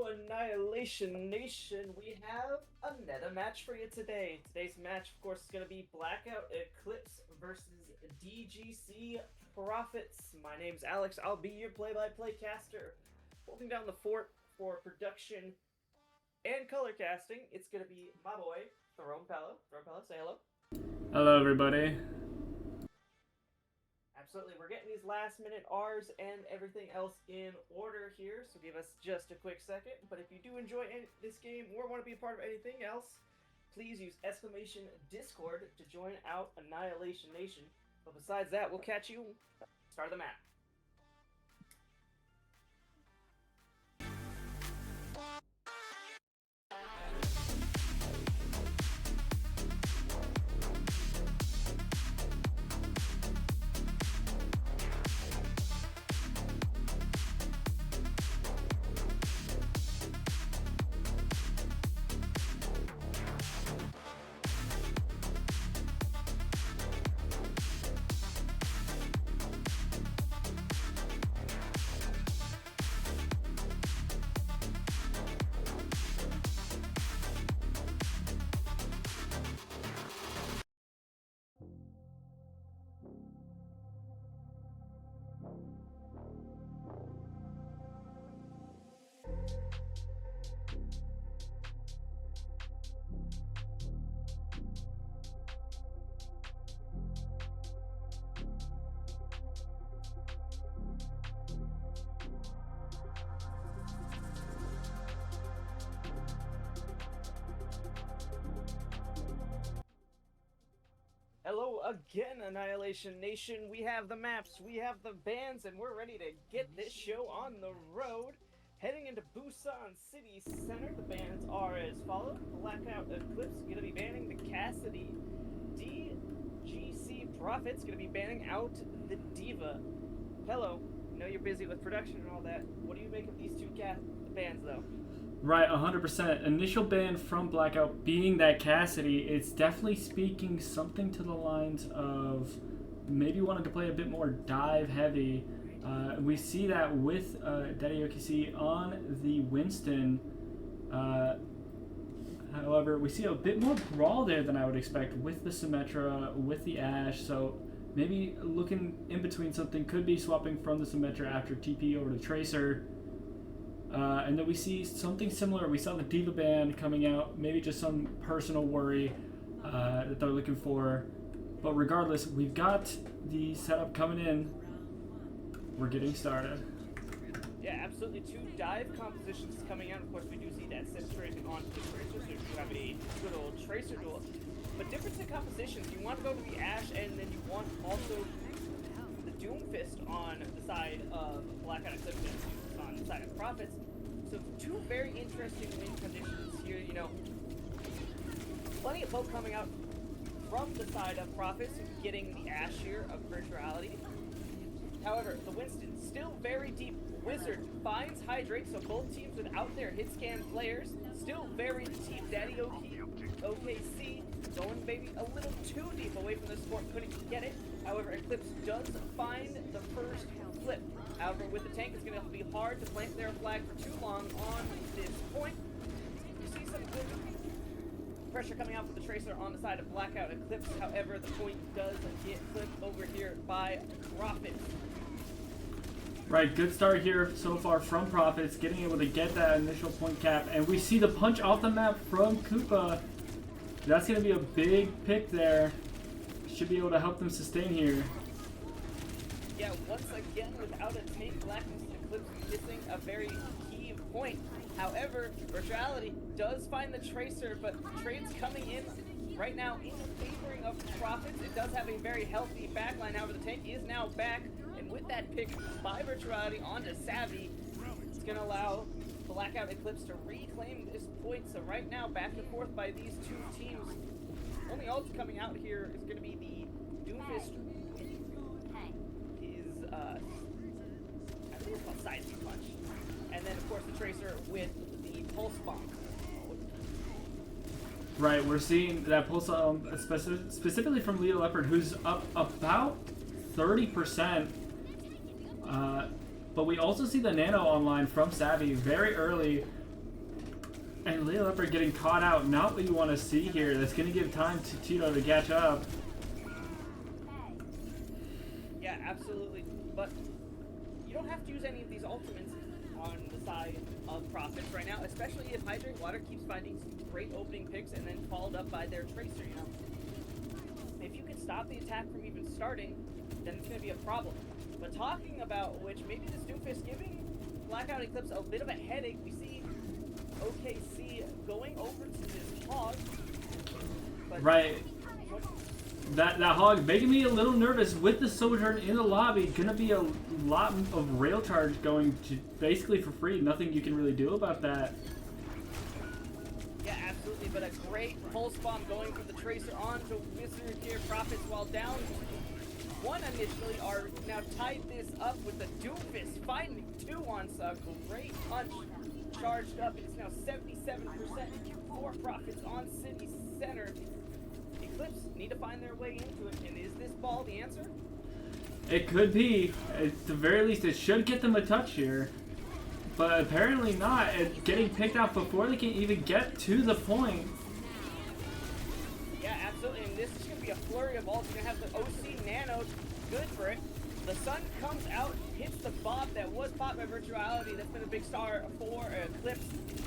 Annihilation Nation, we have another match for you today. Today's match, of course, is going to be Blackout Eclipse versus DGC Profits. My name's Alex. I'll be your play-by-play caster. Holding down the fort for production and color casting, it's going to be my boy, Throne Pello. Throne Pello, say hello. Hello, everybody. Absolutely, we're getting these last-minute R's and everything else in order here, so give us just a quick second. But if you do enjoy this game or want to be a part of anything else, please use !Discord to join out Annihilation Nation. But besides that, we'll catch you start of the map. Hello again, Annihilation Nation. We have the maps, we have the bands, and we're ready to get this show on the road. Heading into Busan City Center, the bands are as follows. Blackout Eclipse going to be banning the Cassidy. DGC Profits going to be banning out the Diva. Hello, I know you're busy with production and all that. What do you make of these two bands, though? Right, 100%. Initial ban from Blackout being that Cassidy, it's definitely speaking something to the lines of maybe wanting to play a bit more dive heavy. We see that with DGC on the Winston. However, we see a bit more brawl there than I would expect with the Symmetra, with the Ashe. So maybe looking in between something, could be swapping from the Symmetra after TP over to Tracer. And then we see something similar. We saw the Diva ban coming out, maybe just some personal worry that they're looking for. But regardless, we've got the setup coming in. We're getting started. Yeah, absolutely. Two dive compositions coming out. Of course, we do see that centration onto the Tracer, so you have a good old Tracer duel. But difference in compositions, you want to go to the Ashe, and then you want also the Doomfist on the side of Blackout Eclipse on the side of Profits. So two very interesting win conditions here, you know. Plenty of hope coming out from the side of Profits, getting the Ashe here of Virtuality. However, the Winston still very deep. Wizard finds Hydrate, so both teams without their hit scan players. Still very deep. Daddy OKC going maybe a little too deep away from the sport, couldn't get it. However, Eclipse does find the first flip. However, with the tank, it's going to be hard to plant their flag for too long on this point. You see some good pressure coming out from the Tracer on the side of Blackout Eclipse. However, the point does get flipped over here by Profits. Right, good start here so far from Profits, getting able to get that initial point cap. And we see the punch off the map from Koopa. That's going to be a big pick there. Should be able to help them sustain here. Yeah, once again, without a tank, Blackness Eclipse missing a very key point. However, Virtuality does find the Tracer, but trade's coming in right now in favoring of Profits. It does have a very healthy backline, however, the tank is now back. And with that pick by Virtuality onto Savvy, it's going to allow Blackout Eclipse to reclaim this point. So right now, back and forth by these two teams. Only ult coming out here is going to be the Doomfist. I think it's called Side Speed Punch. And then, of course, the Tracer with the Pulse Bomb. Right, we're seeing that Pulse Bomb specifically from Leo Leopard, who's up about 30%. But we also see the Nano online from Savvy very early. And Leo Leopard getting caught out. Not what you want to see here. That's going to give time to Tito to catch up. Yeah, absolutely. But you don't have to use any of these ultimates on the side of Profits right now, especially if Hydrate Water keeps finding some great opening picks and then followed up by their Tracer, you know. If you can stop the attack from even starting, then it's going to be a problem. But talking about which, maybe this Doomfist giving Blackout Eclipse a bit of a headache. We see OKC going over to this Hog. But right. That Hog making me a little nervous with the Sojourn in the lobby. Gonna be a lot of rail charge going to basically for free. Nothing you can really do about that. Yeah, absolutely. But a great pulse bomb going from the Tracer on to Wizard here. Profits while down one initially are now tied this up with the Doomfist finding two on Sug. Great punch charged up. It's now 77% for Profits on City Center. Eclipse need to find their way into it, and is this ball the answer? It could be. At the very least, it should get them a touch here. But apparently not. It's getting picked out before they can even get to the point. Yeah, absolutely. And this is going to be a flurry of balls. You're going to have the OC Nano. Good for it. The sun comes out, hits the bomb that was popped by Virtuality. That's been a big star for Eclipse.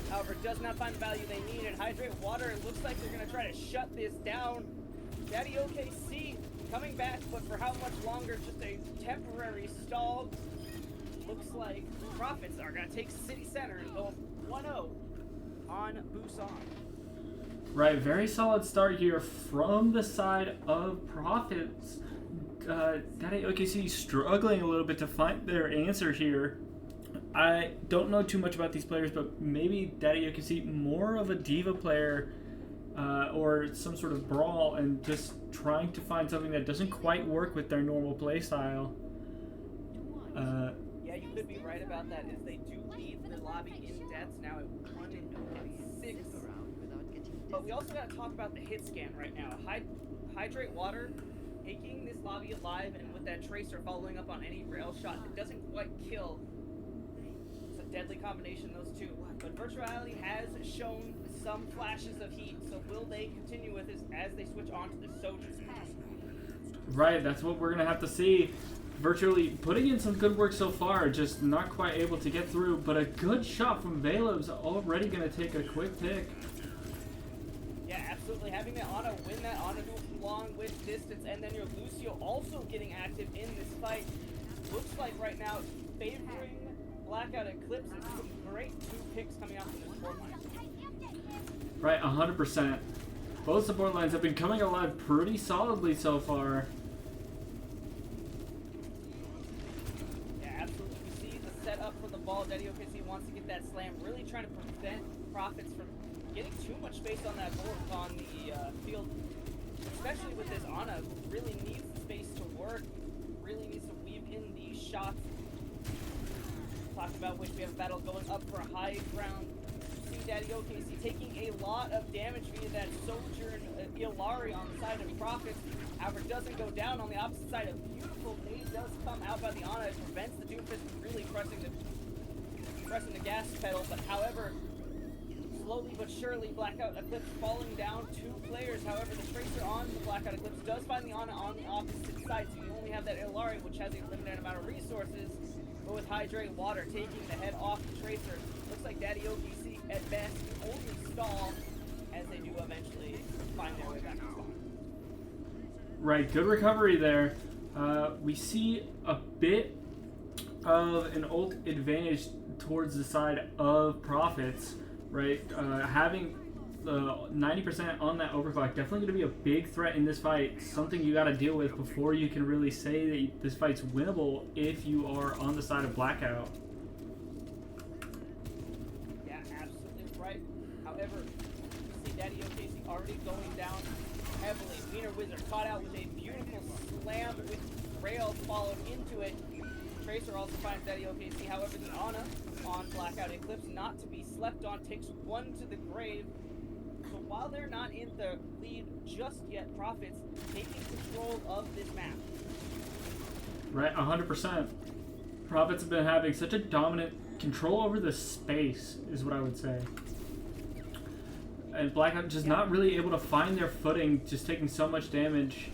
However, does not find the value they need. And Hydrate Water, it looks like they're going to try to shut this down. Daddy OKC coming back, but for how much longer? Just a temporary stall. Looks like Profits are going to take City Center and go 1-0 on Busan. Right, very solid start here from the side of Profits. Daddy OKC struggling a little bit to find their answer here. I don't know too much about these players, but maybe Daddy OKC more of a diva player or some sort of brawl and just trying to find something that doesn't quite work with their normal play style. Yeah, you could be right about that, as they do lead the lobby in deaths now at 1-6. But we also got to talk about the hit scan right now. Hydrate Water taking this lobby alive, and with that Tracer following up on any rail shot, it doesn't quite kill. It's a deadly combination, those two. But Virtuality has shown some flashes of heat, so will they continue with this as they switch on to the Sojourn? Right, that's what we're going to have to see. Virtually putting in some good work so far, just not quite able to get through, but a good shot from Valeb's already going to take a quick pick. Yeah, absolutely. Having that Ana win that Ana along with distance, and then your Lucio also getting active in this fight. Looks like right now favoring Blackout Eclipse, and some great two picks coming out from this support line. Right, 100%. Both support lines have been coming alive pretty solidly so far. Yeah, absolutely. We see the setup for the ball. Daddy OKC wants to get that slam, really trying to prevent Profits from getting too much space on that board on the field, especially with this Ana, who really needs the space to work, really needs to weave in these shots. Talk about which we have a battle going up for a high ground. See Daddy OKC taking a lot of damage via that Sojourn Ilari on the side of Profits. However, doesn't go down on the opposite side. A beautiful nade does come out by the Ana. It prevents the Doomfist from really pressing the gas pedal, but however, slowly but surely, Blackout Eclipse falling down two players. However, the Tracer on the Blackout Eclipse does find the Ana on the opposite side, so you only have that Ilari, which has a limited amount of resources. But with Hydrate Water taking the head off the Tracer, looks like Daddy OKC at best only stall as they do eventually find their way back to spawn. Right, good recovery there. We see a bit of an ult advantage towards the side of Profits. Right, having 90% on that overclock definitely going to be a big threat in this fight. Something you got to deal with before you can really say that this fight's winnable if you are on the side of Blackout. Yeah, absolutely right. However, you see Daddy OKC already going down heavily. Wiener Wizard caught out with a beautiful slam with rail followed into it. Tracer also finds Daddy OKC. However, the Ana on Blackout Eclipse, not to be slept on, takes one to the grave. So while they're not in the lead just yet, Profits taking control of this map. Right, 100%. Profits have been having such a dominant control over the space, is what I would say. And Blackout just not really able to find their footing, just taking so much damage.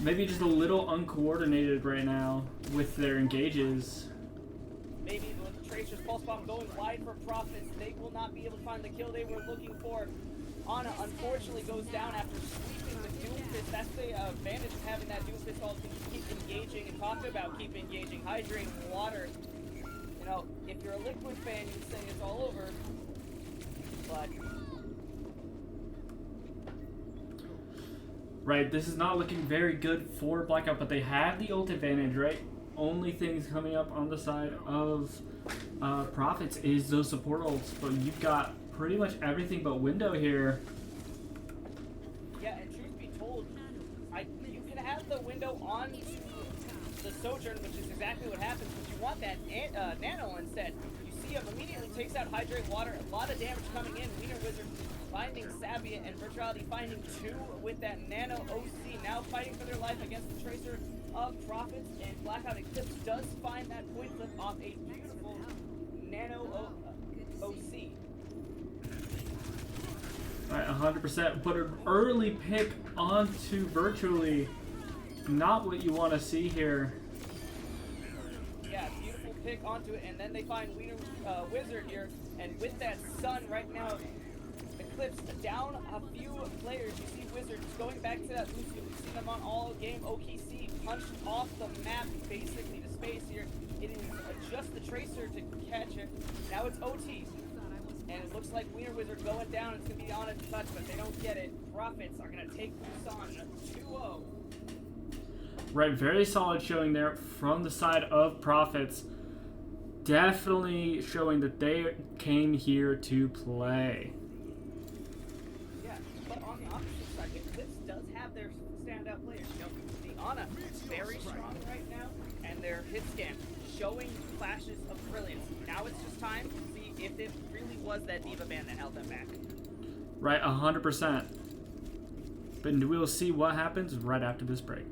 Maybe just a little uncoordinated right now with their engages. Maybe with the Tracer's Pulse Bomb going wide for Profits, they will not be able to find the kill they were looking for. Ana unfortunately goes down after sweeping the Doomfist. That's the advantage of having that Doomfist all to keep engaging and talk about keep engaging, hydrating water. You know, if you're a Liquid fan, you'd say it's all over. But right, this is not looking very good for Blackout, but they have the ult advantage, right? Only things coming up on the side of Profits is those support ults, but you've got pretty much everything but window here. yeah, and truth be told, you can have the window on the Sojourn, which is exactly what happens, but you want that Nano instead. You see him immediately takes out Hydrate Water, a lot of damage coming in. Wiener Wizard finding Savia and Virtuality finding 2 with that Nano OC, now fighting for their life against the Tracer of Profits, and Blackout Eclipse does find that point flip off a beautiful Nano OC. Right, 100%, but an early pick onto Virtually. Not what you want to see here. Yeah, beautiful pick onto it, and then they find Wiener Wizard here, and with that Sun right now, Eclipse down a few players. You see Wizard going back to that Lucio. We've seen them on all game. OKC punched off the map basically to space here. It is just the Tracer to catch it. Now it's OT. And it looks like Wiener Wizard going down. It's going to be on a touch, but they don't get it. Profits are going to take Busan 2-0. Right, very solid showing there from the side of Profits. Definitely showing that they came here to play. Yeah, but on the opposite side, Eclipse does have their standout players. You know, the Ana very strong right now, and their hit scan showing flashes of brilliance. Now it's just time to see if it really was that Diva ban that held them back. Right, 100%. But we'll see what happens right after this break.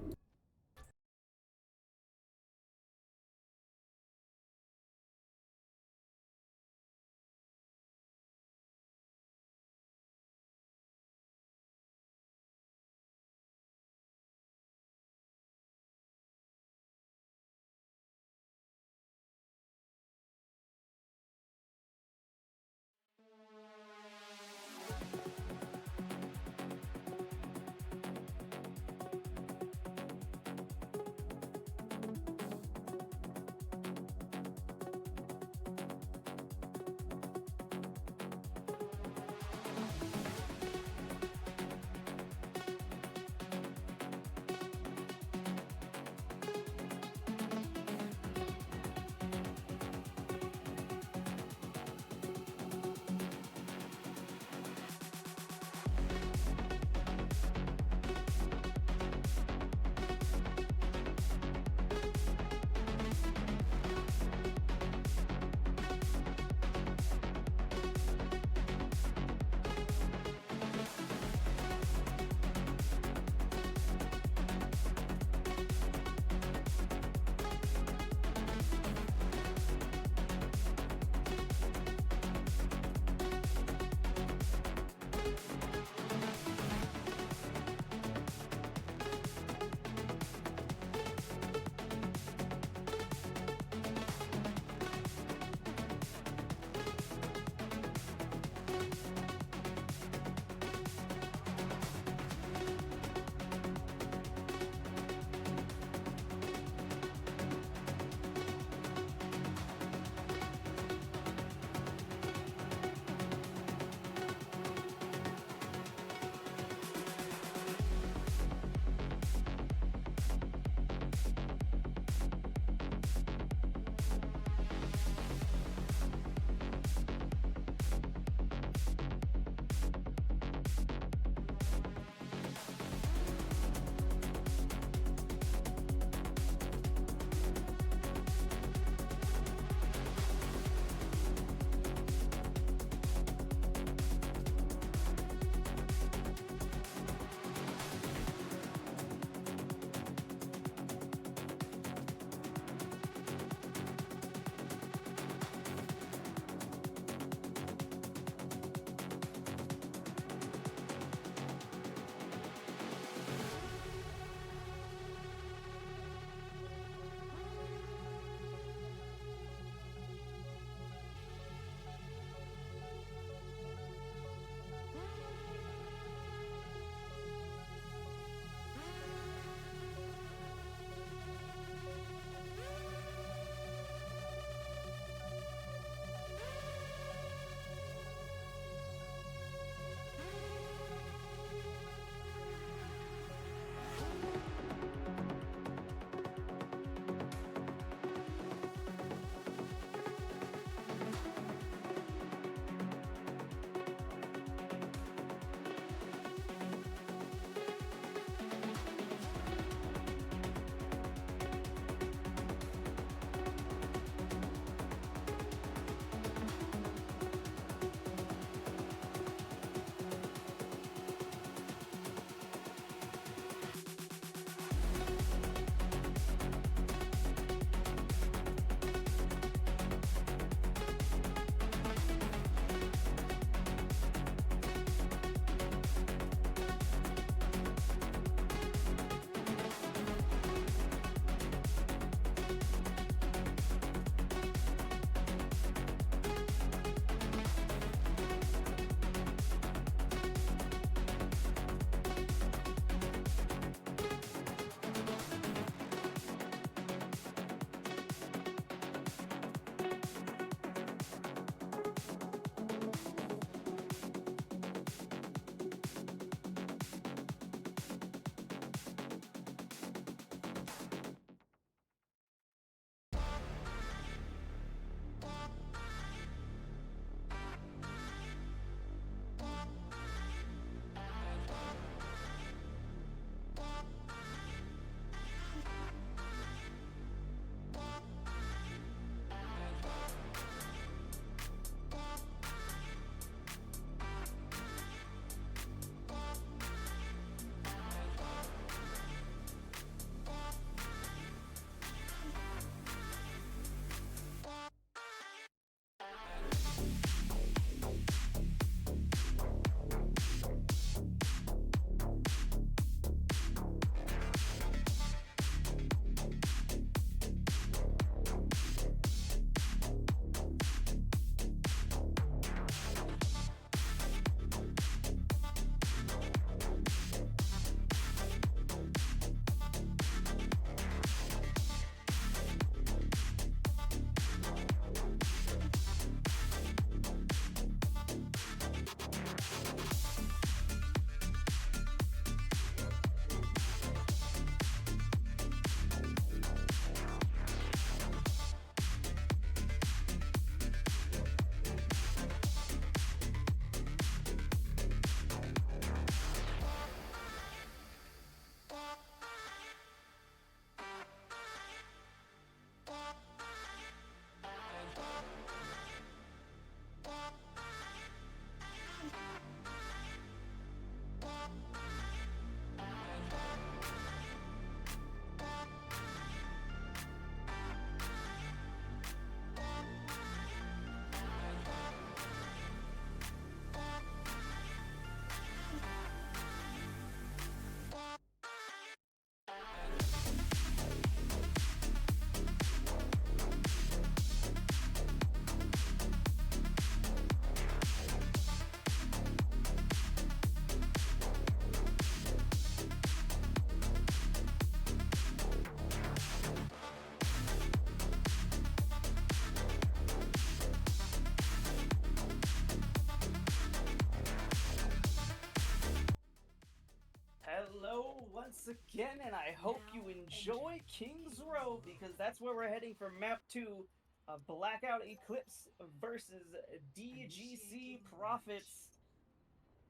once again, and I hope you enjoy King's Row, because that's where we're heading for map 2 of Blackout Eclipse versus DGC Profits.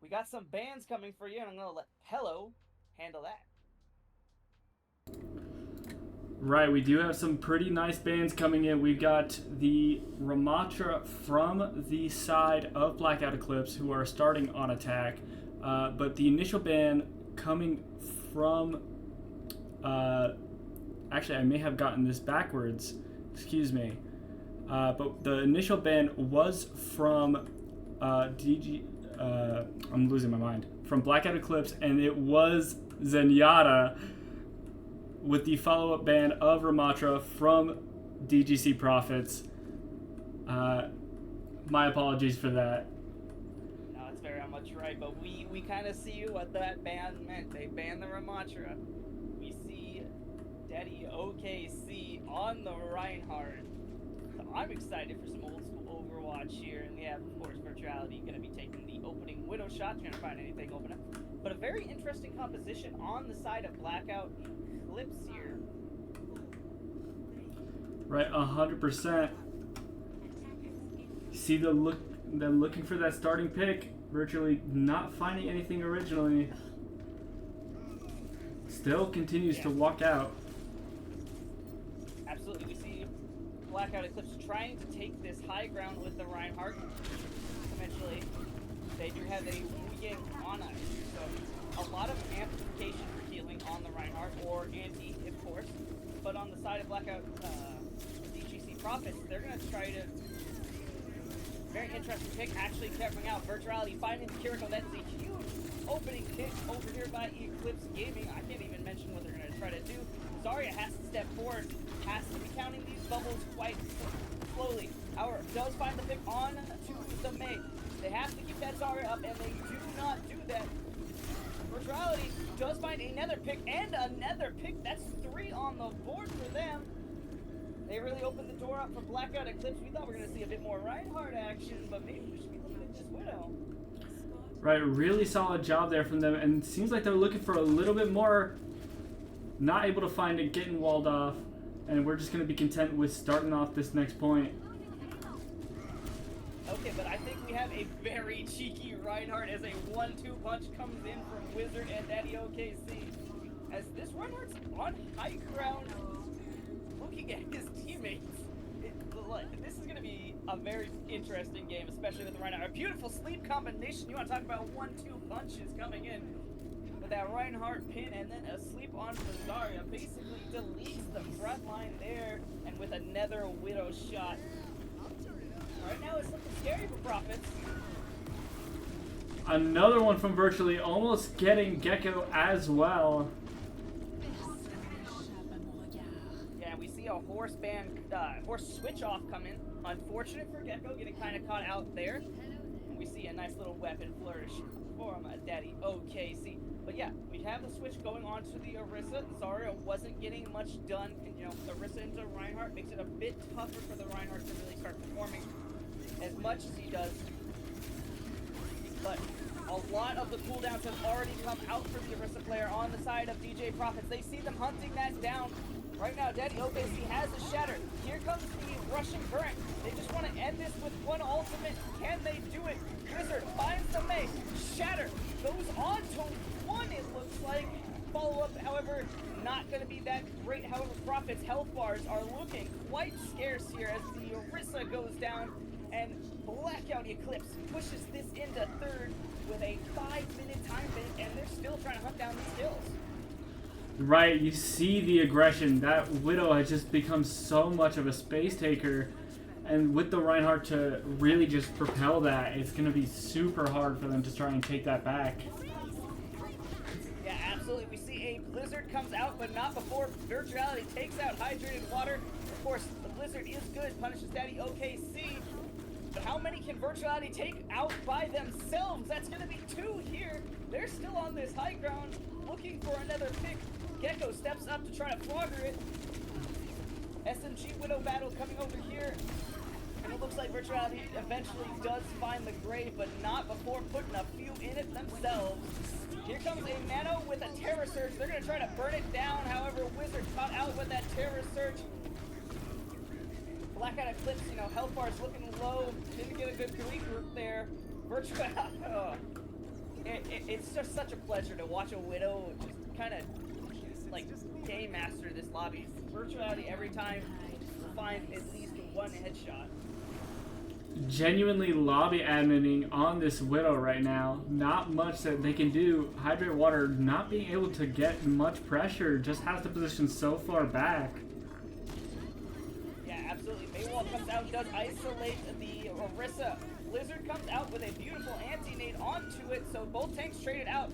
We got some bans coming for you, and I'm going to let Hello handle that. Right, we do have some pretty nice bans coming in. We've got the Ramatra from the side of Blackout Eclipse who are starting on attack, but the initial ban coming from... actually, I may have gotten this backwards. Excuse me. But the initial ban was from I'm losing my mind. From Blackout Eclipse, and it was Zenyatta, with the follow-up ban of Ramatra from DGC Profits. My apologies for that. No, it's very much right, but we kind of see what that ban meant. They banned the Ramatra. We see Daddy OKC on the Reinhardt. So I'm excited for some old school Overwatch here, and we have, of course, Virtuality going to be taking the opening Widow shot, trying to find anything open up. But a very interesting composition on the side of Blackout Eclipse here. Right, 100%. See the look, them looking for that starting pick, virtually not finding anything originally. Still continues to walk out. Absolutely, we see Blackout Eclipse trying to take this high ground with the Reinhardt. Eventually, they do have a Wu on us, so a lot of amplification for healing on the Reinhardt, or anti, of course. But on the side of Blackout DGC Profits, they're going to try to... Very interesting pick, actually coming out. Virtuality finding Kiriko. That is a huge opening pick over here by Eclipse Gaming. I can't even mention what they're going to try to do. Zarya has to step forward, has to be counting these bubbles quite slowly. However, does find the pick on to the Mei. They have to keep that Zarya up, and they do not do that. Virtuality does find another pick and another pick. That's 3 on the board for them. They really opened the door up for Blackout Eclipse. We thought we were going to see a bit more Reinhardt action, but maybe we should be looking at this Widow. Right, really solid job there from them, and it seems like they're looking for a little bit more. Not able to find it, getting walled off, and we're just going to be content with starting off this next point. Okay, but I think we have a very cheeky Reinhardt as a 1-2 punch comes in from Wizard and Daddy OKC. As this Reinhardt's on high ground, looking at his teammates. This is going to be a very interesting game, especially with the Reinhardt. A beautiful sleep combination. You want to talk about 1-2 punches coming in with that Reinhardt pin, and then a sleep on for Zarya. Basically deletes the front line there, and with another Widow shot. Right now it's looking scary for Profits. Another one from Virtually, almost getting Gecko as well. We see a horse switch off come in. Unfortunate for Gecko, getting kind of caught out there. And we see a nice little weapon flourish from Daddy OKC. But yeah, we have the switch going on to the Orisa. Zarya wasn't getting much done. And, you know, Orisa into Reinhardt makes it a bit tougher for the Reinhardt to really start performing as much as he does. But a lot of the cooldowns have already come out for the Orisa player on the side of DJ Profits. They see them hunting that down. Right now, Daddy OKC has a shatter. Here comes the Russian current. They just want to end this with one ultimate. Can they do it? Wizard finds the Mei. Shatter goes on to 1, it looks like. Follow-up, however, not going to be that great. However, Profits' health bars are looking quite scarce here as the Orisa goes down. And Blackout Eclipse pushes this into 3rd with a 5-minute time bit, and they're still trying to hunt down these kills. Right, you see the aggression. That Widow has just become so much of a space taker, and with the Reinhardt to really just propel that, it's going to be super hard for them to try and take that back. Yeah, absolutely. We see a Blizzard comes out, but not before Virtuality takes out Hydrated Water. Of course, the Blizzard is good, punishes Daddy OKC. But how many can Virtuality take out by themselves? That's going to be 2 here. They're still on this high ground, looking for another pick. Gecko steps up to try to flogger it. SMG Widow battle coming over here. And it looks looks like Virtuality eventually does find the grave, but not before putting a few in it themselves. Here comes a Nano with a Terror Surge. They're going to try to burn it down. However, Wizard caught out with that Terror Surge. Blackout Eclipse, you know, health bar is looking low. Didn't get a good regroup there. It's just such a pleasure to watch a Widow just kind of like game master this lobby. Virtuality every time find at least one headshot. Genuinely lobby adminning on this Widow right now. Not much that they can do. Hydrate Water not being able to get much pressure, just has the position so far back. Yeah, absolutely. Maywall comes out, does isolate the Orisa. Blizzard comes out with a beautiful anti-nade onto it, so both tanks traded out.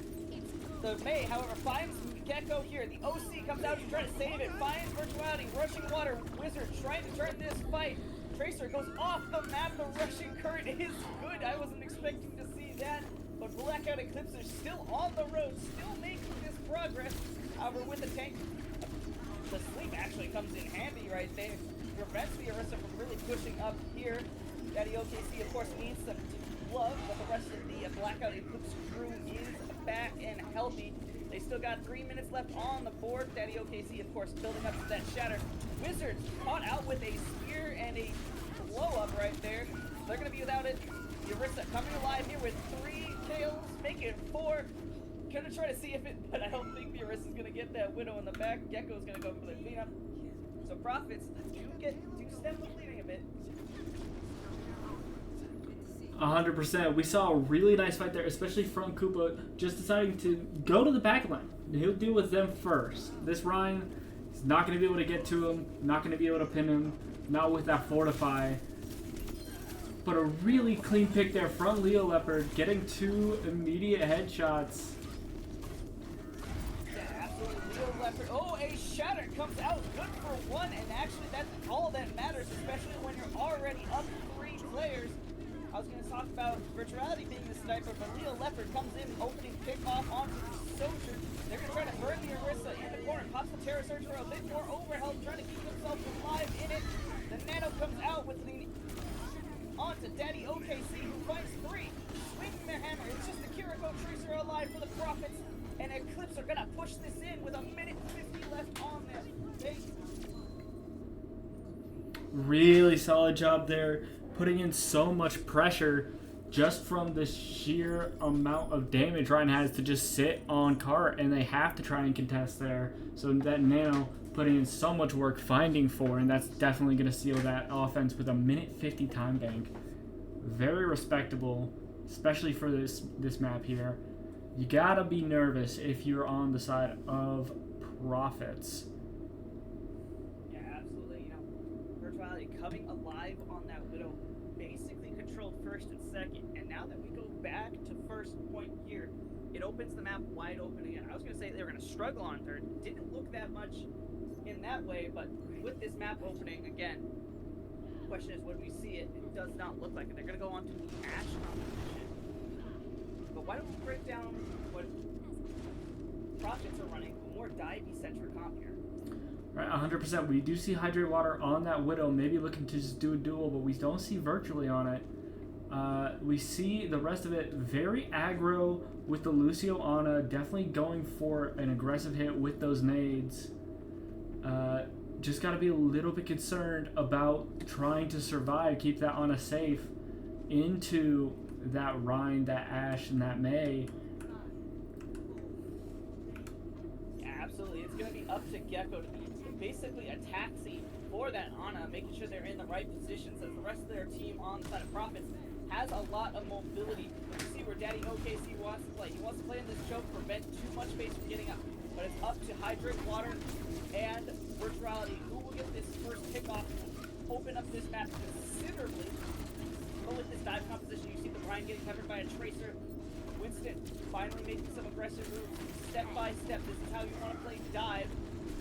The May, however, finds Gecko here. The OC comes out to try to save it, finds Virtuality, rushing water. Wizard trying to turn this fight. Tracer goes off the map. The rushing current is good. I wasn't expecting to see that, but Blackout Eclipse is still on the road, still making this progress. However, with the tank, the sleep actually comes in handy right there. Prevents the Orisa from really pushing up here. Daddy OKC, of course, needs some love, but the rest of the Blackout Eclipse crew is back and healthy. They still got 3 minutes left on the board. Daddy OKC, of course, building up to that shatter. Wizards caught out with a spear and a blow-up right there. They're going to be without it. The Orisa coming alive here with 3 kills, making it 4. Gonna try to see if it, but I don't think the Orisa's going to get that Widow in the back. Gecko's going to go for the cleanup. So Profits do step up leading a bit. 100%. We saw a really nice fight there, especially from Koopa just deciding to go to the back line. He'll deal with them first. This Ryan is not going to be able to get to him, not going to be able to pin him, not with that Fortify. But a really clean pick there from Leo Leopard, getting 2 immediate headshots. Yeah, absolutely. Leo Leopard. Oh, a shatter comes out. Good for 1, and actually that's all that matters, especially when you're already up 3 players. I was going to talk about Virtuality being the sniper, but Leo Leopard comes in, opening kickoff onto the Soldier. They're going to try to burn the Orisa in the corner. Pops the Terror Surge for a bit more overhealth, trying to keep themselves alive in it. The Nano comes out with the onto Daddy OKC, who finds 3. Swinging their hammer. It's just the Kiriko Tracer alive for the Profits. And Eclipse are going to push this in with a minute 50 left on their base. Really solid job there, putting in so much pressure just from the sheer amount of damage Ryan has to just sit on cart, and they have to try and contest there. So that Nano putting in so much work finding 4, and that's definitely going to seal that offense with a minute 50 time bank. Very respectable, especially for this map here. You gotta be nervous if you're on the side of Profits. Yeah, absolutely. You know, Virtuality coming alive on that Widow, basically controlled first and second, and now that we go back to first point here, it opens the map wide open again. I was going to say they were going to struggle on third. Didn't look that much in that way, but with this map opening again, the question is, when we see it, it does not look like it. They're going to go on to the Ash competition. But why don't we break down what Profits are running, a more divey-centric comp here? Right, 100%. We do see Hydrate Water on that Widow, maybe looking to just do a duel, but we don't see Virtually on it. We see the rest of it very aggro with the Lucio Ana, definitely going for an aggressive hit with those nades. Just got to be a little bit concerned about trying to survive, keep that Ana safe into that Rhine, that Ash, and that May. Yeah, absolutely. It's going to be up to Gecko to be basically a taxi for that Ana, making sure they're in the right positions as the rest of their team on the side of Profits has a lot of mobility. You see where Daddy OKC wants to play. He wants to play in this choke, prevent too much space from getting up. But it's up to Hydrate Water and Virtuality, who will get this first kickoff, open up this map considerably. But with this dive composition, you see the Ryan getting covered by a Tracer. Winston finally making some aggressive moves. Step by step, this is how you want to play dive.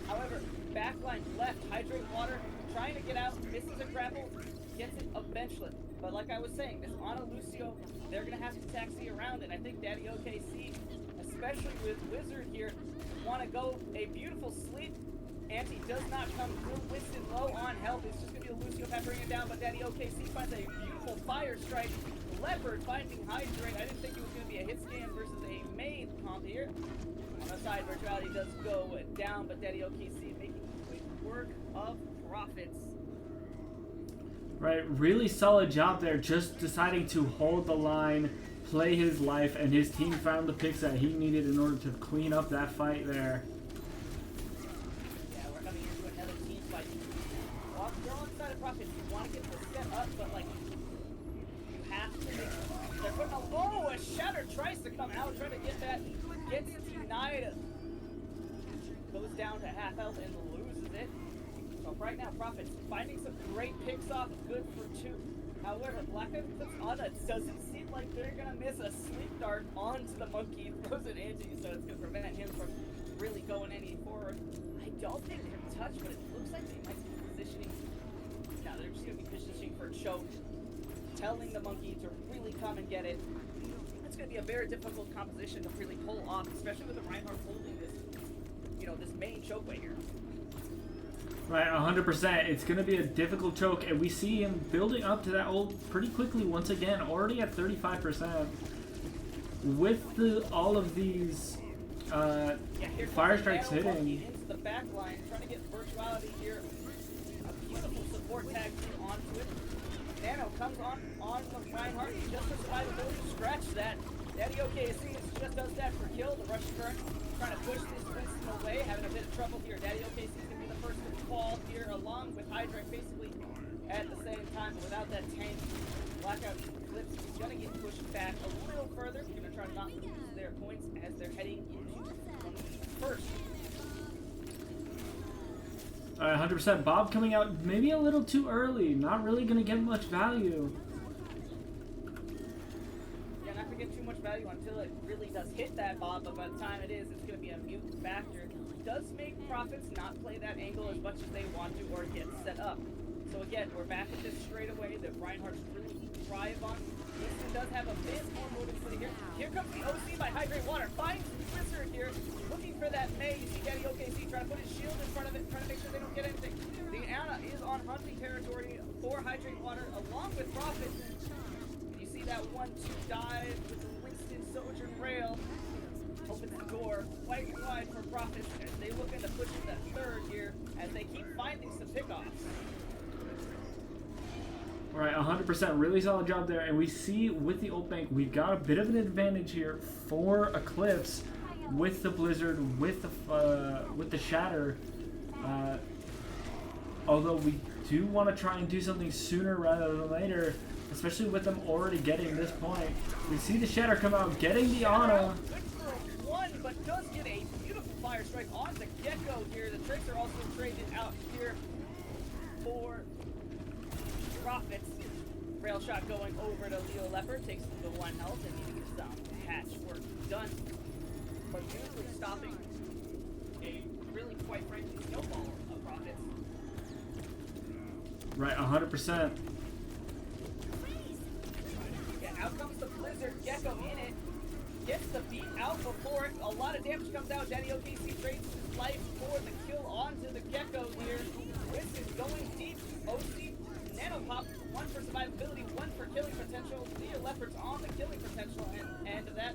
However, backline left, Hydrate Water trying to get out, misses a grapple, gets it eventually. But like I was saying, this Ana Lucio, they're going to have to taxi around it. I think Daddy OKC, especially with Wizard here, want to go a beautiful sleep Anti does not come through. Winston low on health. It's just going to be a Lucio peppering it down, but Daddy OKC finds a beautiful fire strike. Leopard finding Hydrate. I didn't think it was going to be a hit scan versus a main comp here. On the side, Virtuality does go down, but Daddy OKC making quick work of Profits. Right, really solid job there, just deciding to hold the line, play his life, and his team found the picks that he needed in order to clean up that fight there. Yeah, we're coming into another team fight. While you're on the side of Profits, you want to get the set up, but like, you have to make, they're putting a Shatter tries to come out, trying to get that, gets denied. Goes down to half health and loses it. So right now, Profits finding some great picks off, good for 2. However, Blackout puts on it. Doesn't seem like they're gonna miss a sleep dart onto the monkey. Throws it anti, so it's gonna prevent him from really going any forward. I don't think they're touched, but it looks like they might be positioning. No, they're just gonna be positioning for a choke, telling the monkey to really come and get it. It's gonna be a very difficult composition to really pull off, especially with the Reinhardt holding this, this main choke way here. Right, 100%. It's going to be a difficult choke, and we see him building up to that ult pretty quickly once again, already at 35%. With all of these fire strikes hitting. Into the back line, trying to get Virtuality here. A beautiful support tag team onto it. Nano comes on the Reinhardt, just for survivability. Scratch that. Daddy OKC just does that for kill. The Russian current trying to push this Winston away, having a bit of trouble here. Daddy OKC is going to be the first to fall here, along with Hydrate basically at the same time, but without that tank. Blackout Eclipse is going to get pushed back a little further. They're going to try to not lose their points as they're heading into the first. 100%. Bob coming out maybe a little too early. Not really going to get much value. Yeah, not going to get too much value until it really does hit that Bob, but by the time it is, it's going to be a mute factor. It does make Profits not play that angle as much as they want to or get set up. So again, we're back at this straight away that Reinhardt's really thrive on. Winston does have a bit more mobility here. Here comes the OC by Hydrate Water. Finds Wizard here, looking for that May. You see Daddy OKC trying to put his shield in front of it, trying to make sure they don't get anything. The Ana is on hunting territory for Hydrate Water, along with Profit. You see that 1-2 dive with the Winston Sojourn Rail. Opens the door quite wide for Profit as they look into pushing that third here as they keep finding some pickoffs. Alright, 100%. Really solid job there. And we see with the ult bank, we've got a bit of an advantage here for Eclipse with the Blizzard, with the Shatter. Although we do want to try and do something sooner rather than later, especially with them already getting this point. We see the Shatter come out, getting the Ana. Good for one, but does get a beautiful fire strike on the Gecko here. The Tracer also traded out here for Profits. Rail shot going over to Leo Leopard, takes him to 1 health, and he gets some patchwork done. But usually stopping a really, quite frankly, snowball of Profits. Right, 100%. Yeah, out comes the Blizzard, Gecko in it. Gets the beat out before it. A lot of damage comes out. Daddy OKC trades his life for the kill onto the Gecko here. Winston going deep. OC Nano Pop, 1 for survivability, 1 for killing potential. Leo Leopard's on the killing potential, and that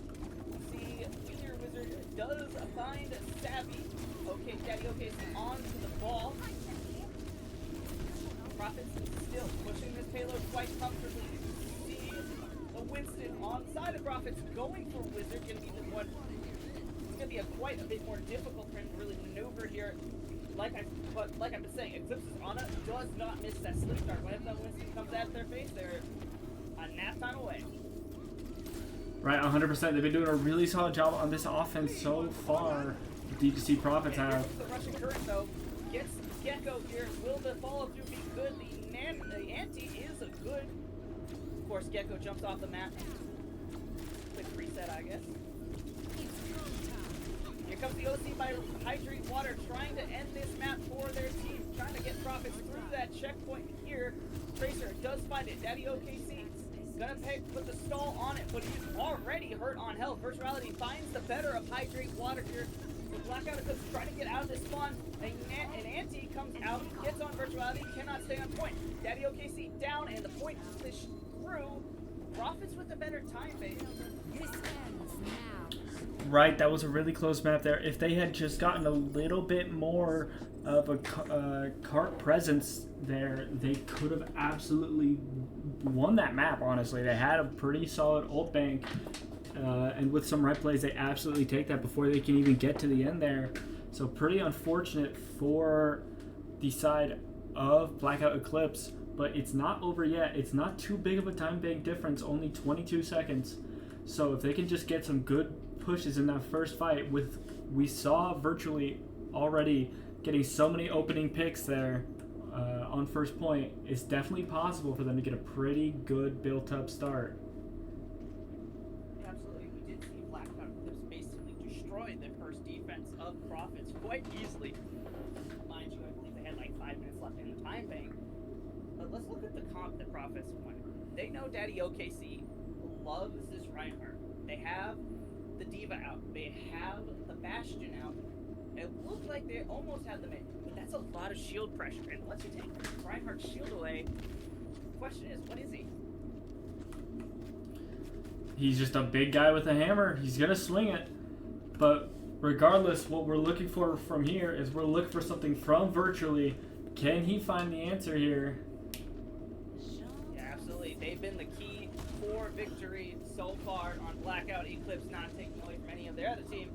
the Wheeler Wizard does find Savvy. Okay, Daddy OKC onto the ball. Profits still pushing this payload quite comfortably. See the Winston on the side of Profits going for Wizard. Gonna be the one. It's gonna be quite a bit more difficult for him to really maneuver here. Like I've been saying, Eclipse's Ana does not miss that sleep dart. Whenever that Winston comes at their face, they're a nap time away. Right, 100%. They've been doing a really solid job on this offense so far. The DGC Profits have. The Russian current though gets Gecko here. Will the follow through be good? The anti is a good. Of course, Gecko jumps off the map. Quick reset, I guess. Here comes the OC by Hydrate Water, trying to end this map for their team, trying to get Profits through that checkpoint here. Tracer does find it. Daddy OKC gonna put the stall on it, but he's already hurt on health. Virtuality finds the better of Hydrate Water here. The Blackout Eclipse trying to get out of this spawn. An Anti comes out, gets on virtuality, cannot stay on point. Daddy OKC down, and the point pushed through. Profits with a better time base. This ends now. Right, that was a really close map there. If they had just gotten a little bit more of a cart presence there, they could have absolutely won that map, honestly. They had a pretty solid ult bank, and with some right plays, they absolutely take that before they can even get to the end there. So pretty unfortunate for the side of Blackout Eclipse, but it's not over yet. It's not too big of a time bank difference, only 22 seconds. So if they can just get some good pushes in that first fight, we saw virtually already getting so many opening picks there on first point, it's definitely possible for them to get a pretty good built-up start. Absolutely, we did see Blackout Eclipse basically destroy the first defense of Profits quite easily. Mind you, I believe they had like 5 minutes left in the time bank. But let's look at the comp that Profits won. They know Daddy OKC loves this Reinhardt. They have the Diva out. They have the Bastion out. It looked like they almost had the mid, but that's a lot of shield pressure. And once you take Reinhardt's shield away, the question is, what is he? He's just a big guy with a hammer. He's going to swing it. But regardless, what we're looking for from here is we're looking for something from virtually. Can he find the answer here? Yeah, absolutely. They've been the key for victory so far on Blackout Eclipse, not taking away from any of their other team.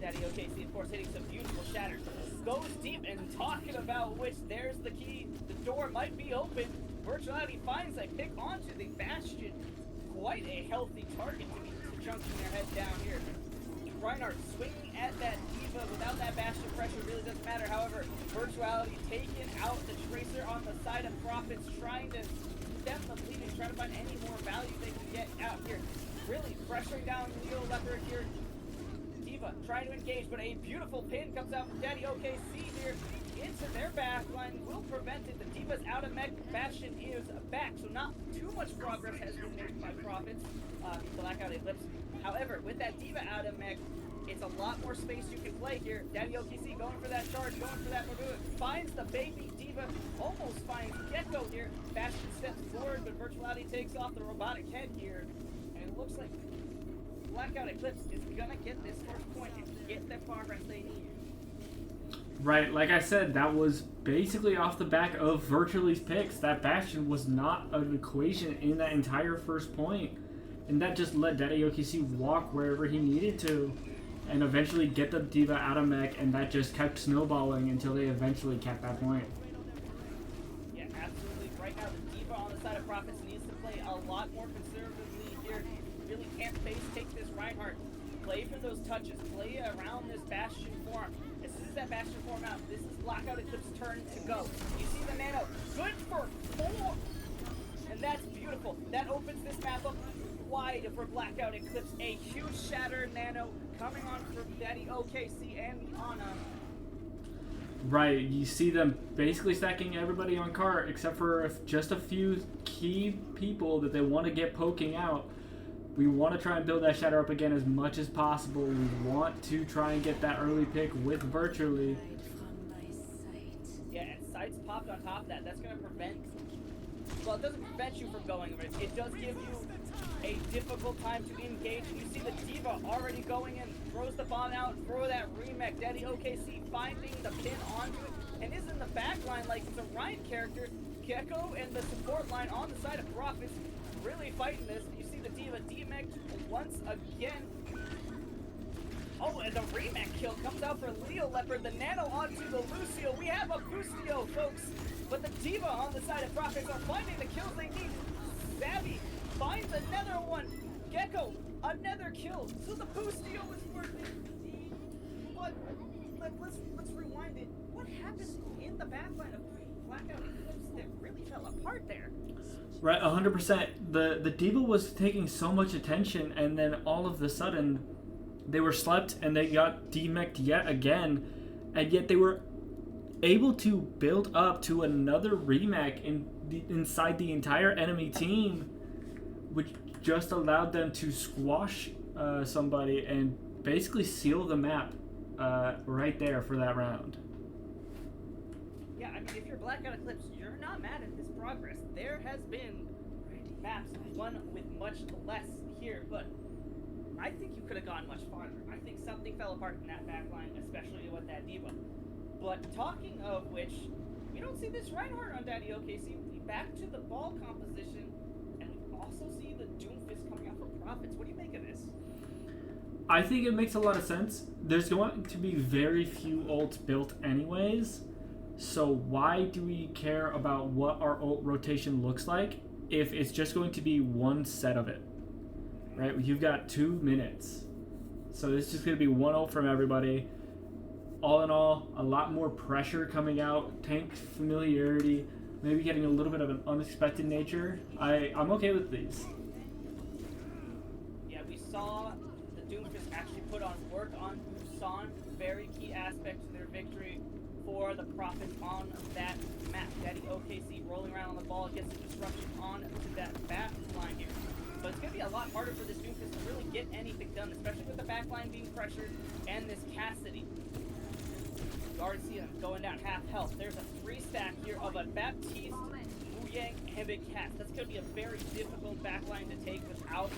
Daddy OKC, of course, hitting some beautiful shatters. Goes deep and talking about which there's the key. The door might be open. Virtuality finds a pick onto the Bastion. Quite a healthy target to be chunking their head down here. Reinhardt swinging at that Diva without that Bastion pressure really doesn't matter. However, Virtuality taking out the Tracer on the side of Profits, trying to stem the bleeding, trying to find any more value they can get out here. Really pressuring down Leo Leopard here. Diva trying to engage, but a beautiful pin comes out from Daddy OKC here into their backline. Will prevent it. The Diva's out of mech. Bastion is back, so not too much progress has been made by Profits. Blackout Eclipse. However, with that Diva out of mech, it's a lot more space you can play here. Daddy OKC going for that charge, going for that Mabu. Finds the baby Diva, almost finds Gecko here. Bastion steps forward, but Virtuality takes off the robotic head here. And it looks like Blackout Eclipse is gonna get this first point and get the progress they need. Right, like I said, that was basically off the back of Virtually's picks. That Bastion was not an equation in that entire first point. And that just let Daddy OKC walk wherever he needed to and eventually get the Diva out of mech, and that just kept snowballing until they eventually kept that point. Yeah, absolutely. Right now, the Diva on the side of Profits needs to play a lot more conservatively here. Really can't face take this Reinhardt. Play for those touches. Play around this Bastion form. As soon as that Bastion form out, this is Blackout Eclipse turn to go. You see the Nano. Good for 4! And that's beautiful. That opens this map up wide for Blackout Eclipse. A huge shatter Nano coming on from Daddy OKC and the Ana. Right, you see them basically stacking everybody on cart except for just a few key people that they want to get poking out. We want to try and build that shatter up again as much as possible. We want to try and get that early pick with Virtually. Yeah, and Sights popped on top of that. That's going to prevent... Well, it doesn't prevent you from going over it. It does give you a difficult time to engage. You see the Diva already going in, throws the bomb out, throw that remech. Daddy OKC finding the pin onto it, and is in the back line like it's a Ryan character. Gecko and the support line on the side of Profits really fighting this. You see the Diva demech once again. Oh, and the remech kill comes out for Leo Leopard. The Nano onto the Lucio. We have a Bustio, folks. But the Diva on the side of Profits are finding the kills they need. Savvy finds another one. Gecko, another kill. So the Bustio is worth it. But let's rewind it. What happened in the backline of Blackout Eclipse that really fell apart there? Right, 100%. The Diva was taking so much attention, and then all of a sudden, they were slept and they got demeched yet again, and yet they were able to build up to another remech inside the entire enemy team, which just allowed them to squash somebody and basically seal the map right there for that round. Yeah, I mean, if you're Blackout Eclipse, you're not mad at this progress. There has been maps won with much less here, but I think you could have gone much farther. I think something fell apart in that back line, especially with that Diva. But talking of which, we don't see this Reinhardt on Daddy OKC. We back to the ball composition, and we also see the Doomfist coming out for Profits. What do you make of this? I think it makes a lot of sense. There's going to be very few ults built anyways, so why do we care about what our ult rotation looks like if it's just going to be one set of it? Right? You've got 2 minutes. So this is just going to be one ult from everybody. All in all, a lot more pressure coming out, tank familiarity, maybe getting a little bit of an unexpected nature. I'm okay with these. Yeah, we saw the Doomfist actually put on work on Busan. Very key aspect to their victory for the Prophet on that map. Daddy OKC rolling around on the ball, gets the disruption on to that back line here. But it's going to be a lot harder for this Doomfist to really get anything done, especially with the back line being pressured and this Cassidy. You already see him going down half health. There's a 3-stack here of a Baptiste, Wu Yang, and Big Cat. That's going to be a very difficult backline to take without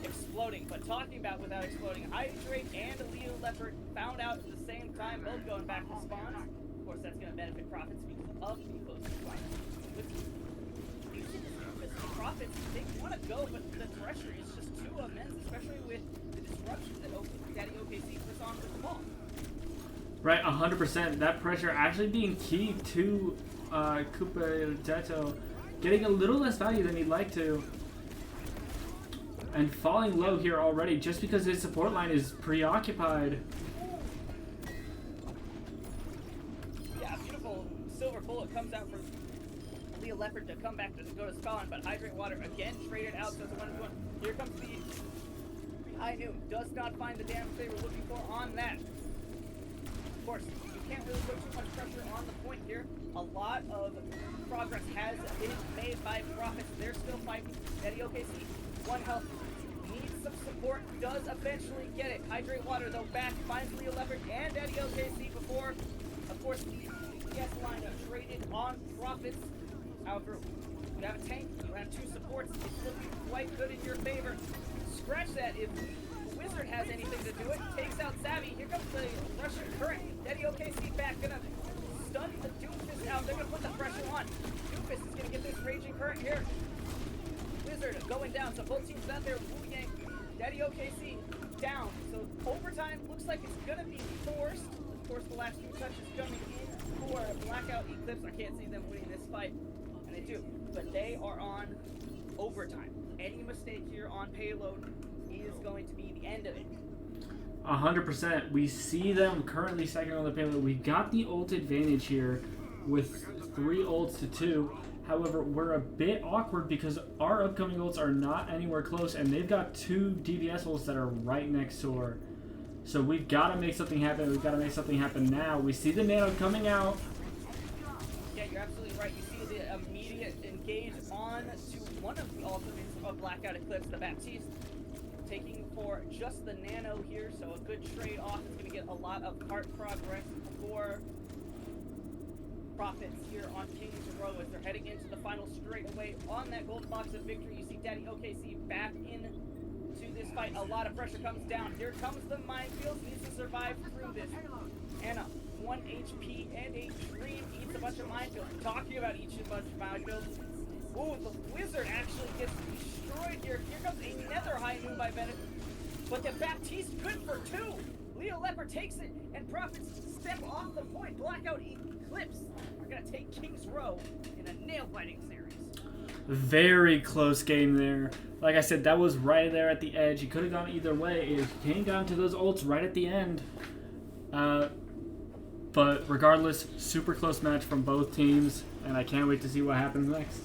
exploding. But talking about without exploding, Hydrate and Leo Leopard found out at the same time, both going back to spawns. Of course, that's going to benefit Profits because of the close fight. With the Profits, they want to go, but the pressure is just too immense, especially with the disruption that Daddy OKC puts on with the ball. Right, 100%. That pressure actually being key to Cupertetto getting a little less value than he'd like to. And falling low here already just because his support line is preoccupied. Yeah, beautiful silver bullet comes out for Leo Leopard to come back to go to spawn, but Hydrate Water again traded out, so it's a 1-1. Here comes the High Noon. Does not find the damage they were looking for on that. Of course, you can't really put too much pressure on the point here. A lot of progress has been made by Profits. They're still fighting. Daddy OKC, 1 health. Needs some support. Does eventually get it. Hydrate Water, though, back. Finds Leo Leopard and Daddy OKC before, of course, the yes line traded on Profits. However, you have a tank. You have 2 supports. It's looking quite good in your favor. Scratch that if Wizard has anything to do it. Takes out Savvy. Here comes the Russian current. Daddy OKC back. Gonna stun the Doomfist out. They're gonna put the pressure on. Doomfist is gonna get this raging current here. Wizard going down. So both teams out there. Wu Yang, Daddy OKC down. So overtime looks like it's gonna be forced. Of course, the last 2 touches coming in for Blackout Eclipse. I can't see them winning this fight, and they do. But they are on overtime. Any mistake here on payload is going to be the end of it. 100%. We see them currently second on the payload. We got the ult advantage here with 3 ults to 2. However, we're a bit awkward because our upcoming ults are not anywhere close, and they've got 2 DBS ults that are right next door. So we've got to make something happen. We've got to make something happen now. We see the nano coming out. Yeah, you're absolutely right. You see the immediate engage on to one of the ultimates of Blackout Eclipse, the Baptiste. Taking for just the nano here, so a good trade-off. It's going to get a lot of cart progress for Profits here on King's Row as they're heading into the final straightaway on that gold box of victory. You see Daddy OKC back into this fight. A lot of pressure comes down. Here comes the minefield. Needs to survive through this. Anna, 1 HP and a dream. Eats a bunch of minefields. Talking about each a bunch of minefields. Ooh, the Wizard actually gets destroyed here. Here comes another high noon by Bennett. But the Baptiste good for 2. Leo Leopard takes it, and Profits step off the point. Blackout Eclipse are going to take King's Row in a nail-biting series. Very close game there. Like I said, that was right there at the edge. He could have gone either way. It came down to those ults right at the end. But regardless, super close match from both teams, and I can't wait to see what happens next.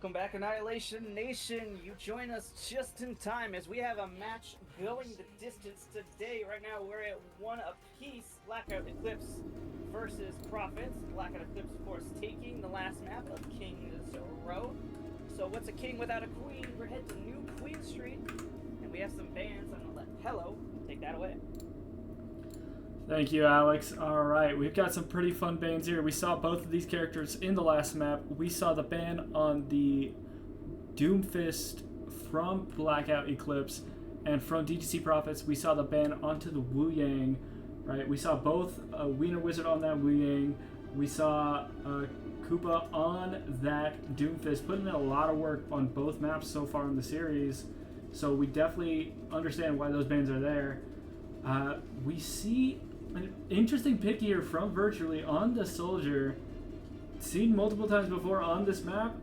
Welcome back, Annihilation Nation. You join us just in time as we have a match going the distance today. Right now, we're at 1 apiece. Blackout Eclipse versus Prophets. Blackout Eclipse, of course, taking the last map of King's Row. So what's a king without a queen? We're heading to New Queen Street, and we have some bands. I'm gonna let Hello take that away. Thank you, Alex. All right, we've got some pretty fun bans here. We saw both of these characters in the last map. We saw the ban on the Doomfist from Blackout Eclipse, and from DGC Prophets, we saw the ban onto the Wu Yang. Right, we saw both Wiener Wizard on that Wu Yang. We saw Koopa on that Doomfist, putting in a lot of work on both maps so far in the series. So we definitely understand why those bans are there. We see an interesting pick here from Virtually on the Soldier. Seen multiple times before on this map.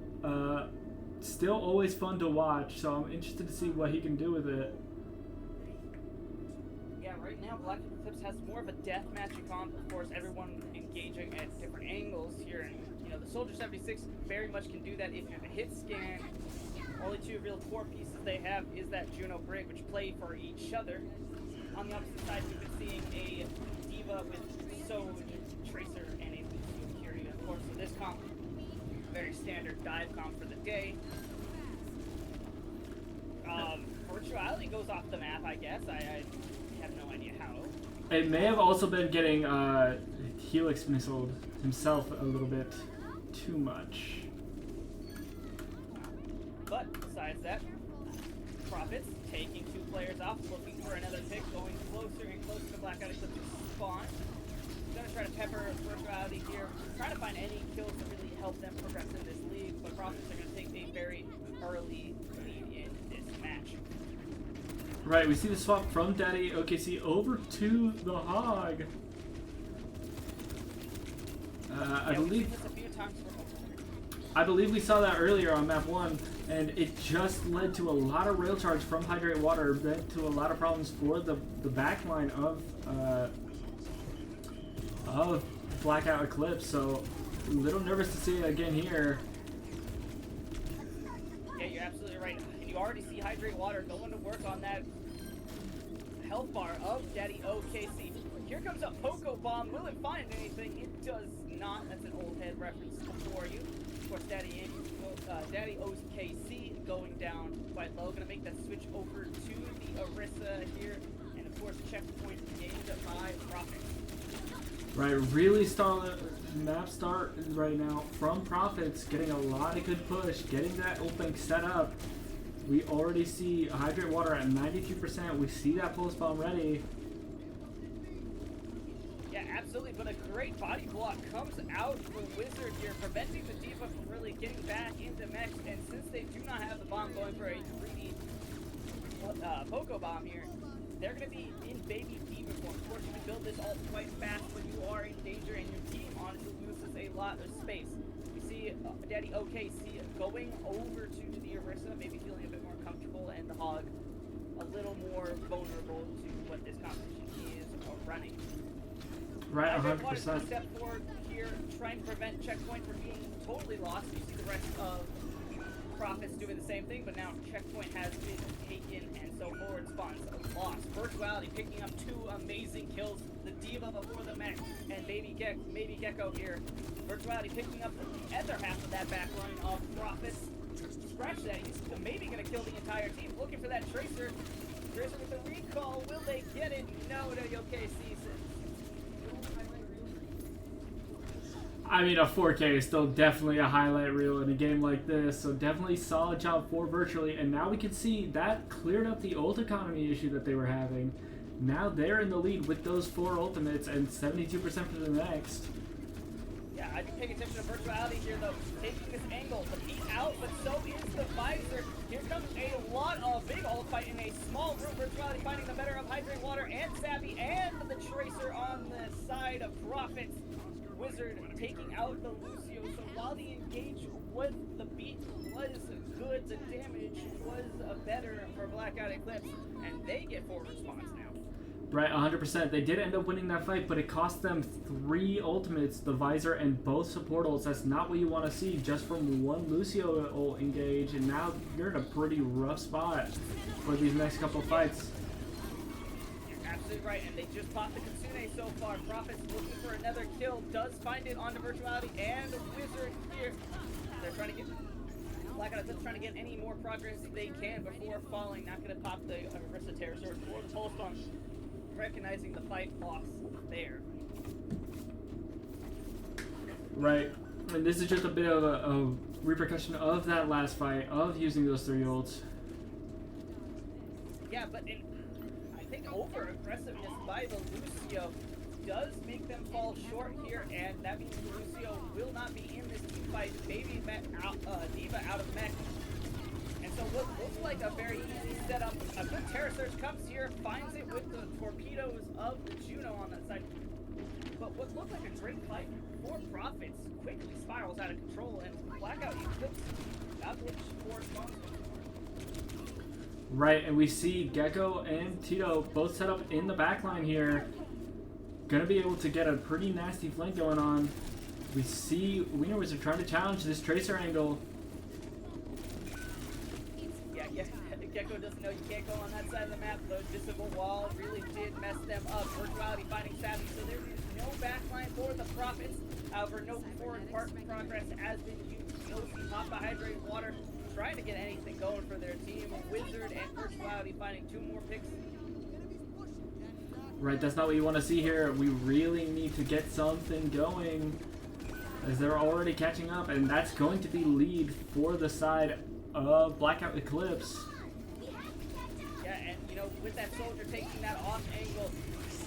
Still always fun to watch, so I'm interested to see what he can do with it. Yeah, right now Black Eclipse has more of a deathmatch comp. Of course, everyone engaging at different angles here. And, you know, the Soldier 76 very much can do that if you have a hit scan. Only two real core pieces they have is that Juno Brig, which play for each other. On the opposite side, we've been seeing a Diva with Soj, Tracer, and a Lucio Curie, of course. So this comp, very standard dive comp for the day. Virtuality goes off the map, I guess. I have no idea how. It may have also been getting Helix missiled himself a little bit too much. But besides that, Prophets taking 2 players off, looking for another pick, going closer and closer to Blackout Eclipse spawn. Gonna try to pepper Virtuality here, trying to find any kills to really help them progress in this league, but Prophets are gonna take a very early lead in this match. Right, we see the swap from Daddy OKC over to the Hog. I We've believe seen this a few times from I believe we saw that earlier on map 1, and it just led to a lot of rail charge from Hydrate Water, led to a lot of problems for the back line of Blackout Eclipse, so a little nervous to see it again here. Yeah, you're absolutely right. And you already see Hydrate Water going to work on that health bar of Daddy OKC. Here comes a Poco Bomb. Will it find anything? It does not. That's an old head reference for you. Of course, Daddy OKC going down quite low. Gonna make that switch over to the Orisa here. And of course, checkpoint gained by Prophet. Right, really solid map start right now from Prophets, getting a lot of good push, getting that opening set up. We already see Hydrate Water at 92%. We see that pulse bomb ready. Yeah, absolutely, but a great body block comes out for Wizard here, preventing the Diva from really getting back into mech, and since they do not have the bomb going for a 3D Poco Bomb here, they're going to be in baby Diva form. Of course, you can build this all quite fast when you are in danger, and your team honestly loses a lot of space. We see Daddy OKC going over to the Orisa, maybe feeling a bit more comfortable, and the Hog a little more vulnerable to what this competition is running. Right, 100%. Water's gonna step forward here, trying to prevent checkpoint from being totally lost. You see the rest of Prophets doing the same thing, but now checkpoint has been taken, and so forward spawns lost. Virtuality picking up 2 amazing kills. The Diva before the mech, and Baby Gecko here. Virtuality picking up the other half of that back line of Prophets. Scratch that, he's maybe gonna kill the entire team. Looking for that Tracer. Tracer with the recall, will they get it? No, OKC says. I mean, a 4K is still definitely a highlight reel in a game like this, so definitely solid job for Virtually, and now we can see that cleared up the ult economy issue that they were having. Now they're in the lead with those 4 ultimates and 72% for the next. Yeah, I'd be paying attention to Virtuality here, though. Taking this angle, the peek out, but so is the visor. Here comes a lot of big ult fight in a small room. Virtuality finding the better of Hydrate Water and Savvy, and the Tracer on the side of Prophets. Wizard taking out the Lucio, so while the engage with the beat was good, the damage was better for Blackout Eclipse, and they get forward response now. Right, 100%. They did end up winning that fight, but it cost them 3 ultimates, the Visor and both support ults. That's not what you want to see just from one Lucio ult engage, and now you're in a pretty rough spot for these next couple fights. You're absolutely right, and they just popped the Kitsune so far. Prophet's looking for another kill, does find it onto Virtuality and Wizard here. They're trying to get... Blackout Eclipse trying to get any more progress they can before falling. Not going to pop the Arista Terror Sword or Tolston, recognizing the fight loss there. Right, and this is just a bit of a repercussion of that last fight, of using those 3 ults. Yeah, but I think over-aggressiveness by the Lucio does make them fall short here, and that means Lucio will not be in this team fight. Baby Diva out of mech. And so what looks like a very easy setup, a good Terror Surge comes here, finds it with the torpedoes of the Juno on that side. But what looked like a great fight for Profits quickly spirals out of control, and Blackout Eclipse got which corresponds. Right, and we see Gecko and Tito both set up in the backline here. Gonna be able to get a pretty nasty flank going on. We see Wiener Wizard trying to challenge this Tracer angle. Yeah, Gecko doesn't know you can't go on that side of the map. The visible wall really did mess them up. Virtuality finding Savvy, so there is no backline for the Profits. However, no forward progress has been used. No pop the hydrated water, trying to get anything going for their team. Wizard and Virtuality finding 2 more picks. Right, that's not what you want to see here. We really need to get something going, as they're already catching up, and that's going to be lead for the side of Blackout Eclipse. Yeah, and you know, with that soldier taking that off angle,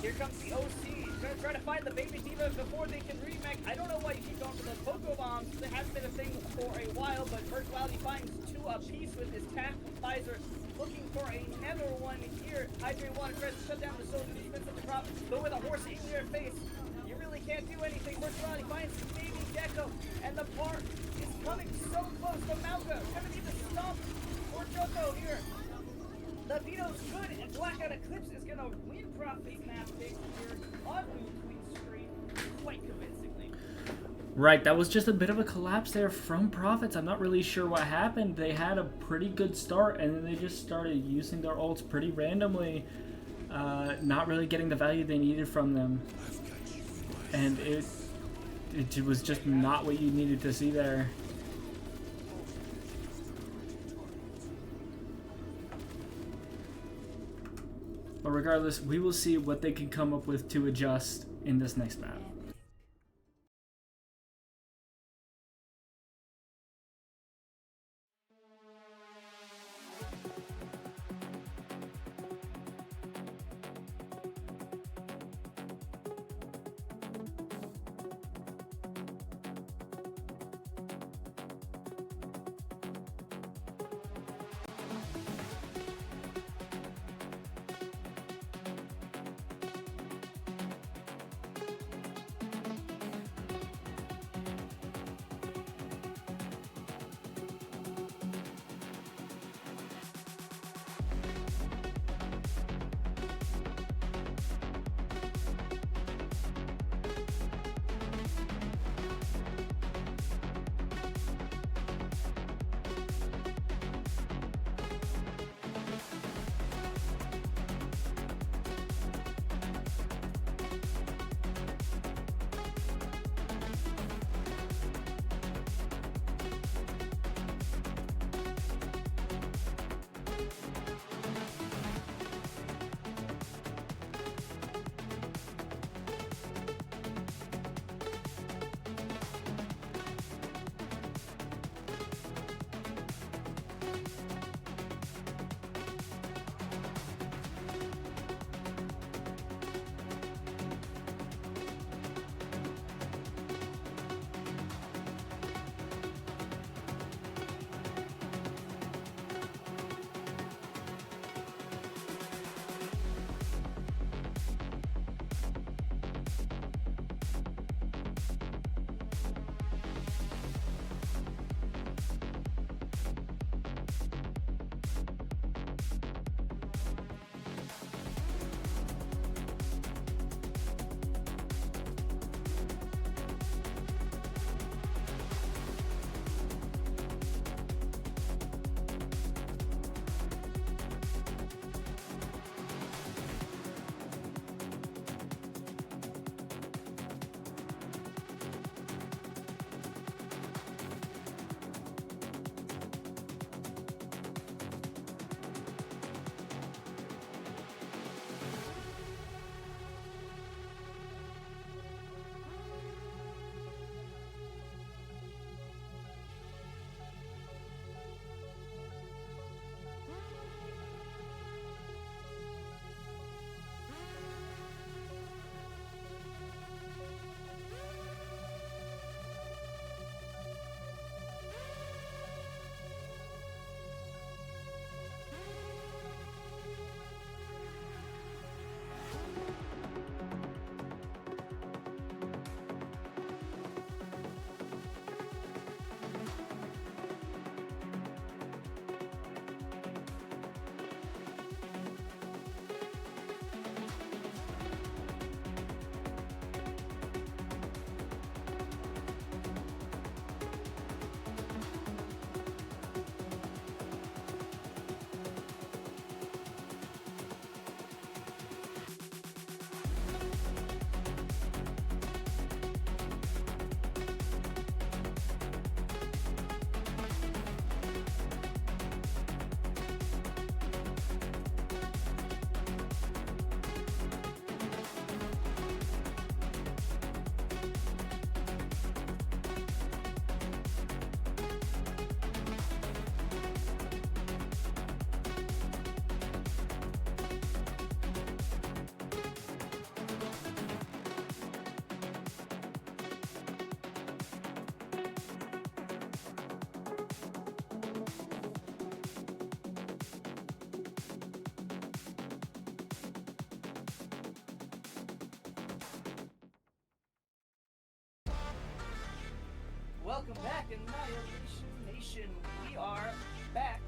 here comes the OC. He's gonna try to find the Baby Diva before they can remake. I don't know why you keep going for those Poco Bombs. It has been a thing for a while, but Virtuality finds 2 apiece with his tactical visor. Looking for another one here. Hydrate water tries to shut down the soldier defense of the Prophet, but with a horse in your face, you really can't do anything. Virtuality finds Baby Gecko, and the part is coming so close to Malka. Gonna need to stop for Joko here. The Vito's good, and Blackout Eclipse is gonna win Prophet's map pick here on Blue Queen Street quite convincingly. Right, that was just a bit of a collapse there from Profits. I'm not really sure what happened. They had a pretty good start, and then they just started using their ults pretty randomly, not really getting the value they needed from them. And it was just not what you needed to see there. But regardless, we will see what they can come up with to adjust in this next map. Welcome back, Annihilation Nation. We are back.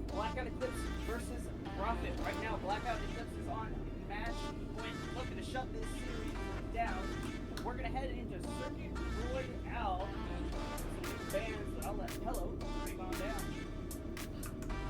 Blackout Eclipse versus Profit. Right now, Blackout Eclipse is on match point, looking to shut this series down. We're gonna head into Circuit Royale. Some new bands. I'll let Hello bring on down.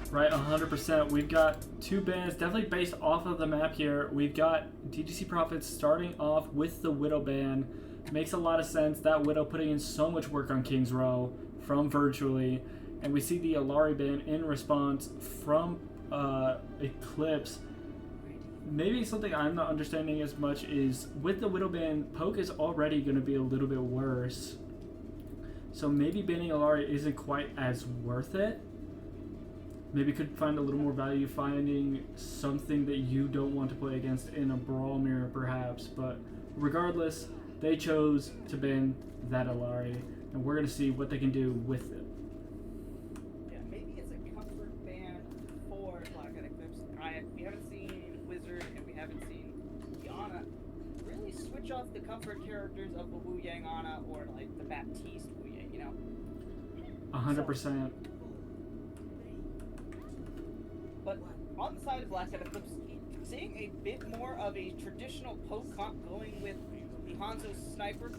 Right, 100%. We've got two bands definitely based off of the map here. We've got DGC Profits starting off with the Widow band. Makes a lot of sense. That Widow putting in so much work on King's Row from Virtually. And we see the Alari band in response from Eclipse. Maybe something I'm not understanding as much is with the Widow band, Poke is already going to be a little bit worse. So maybe banning Alari isn't quite as worth it. Maybe could find a little more value finding something that you don't want to play against in a brawl mirror perhaps, but regardless, they chose to ban that Alari, and we're going to see what they can do with it. Yeah, maybe it's a comfort ban for Blackout Eclipse. We haven't seen Wizard and we haven't seen Yana really switch off the comfort characters of the Wu Yang Ana or like the Baptiste Wu Yang, you know? 100%. But on the side of Blackout Eclipse, seeing a bit more of a traditional poke comp going with the Hanzo Sniper,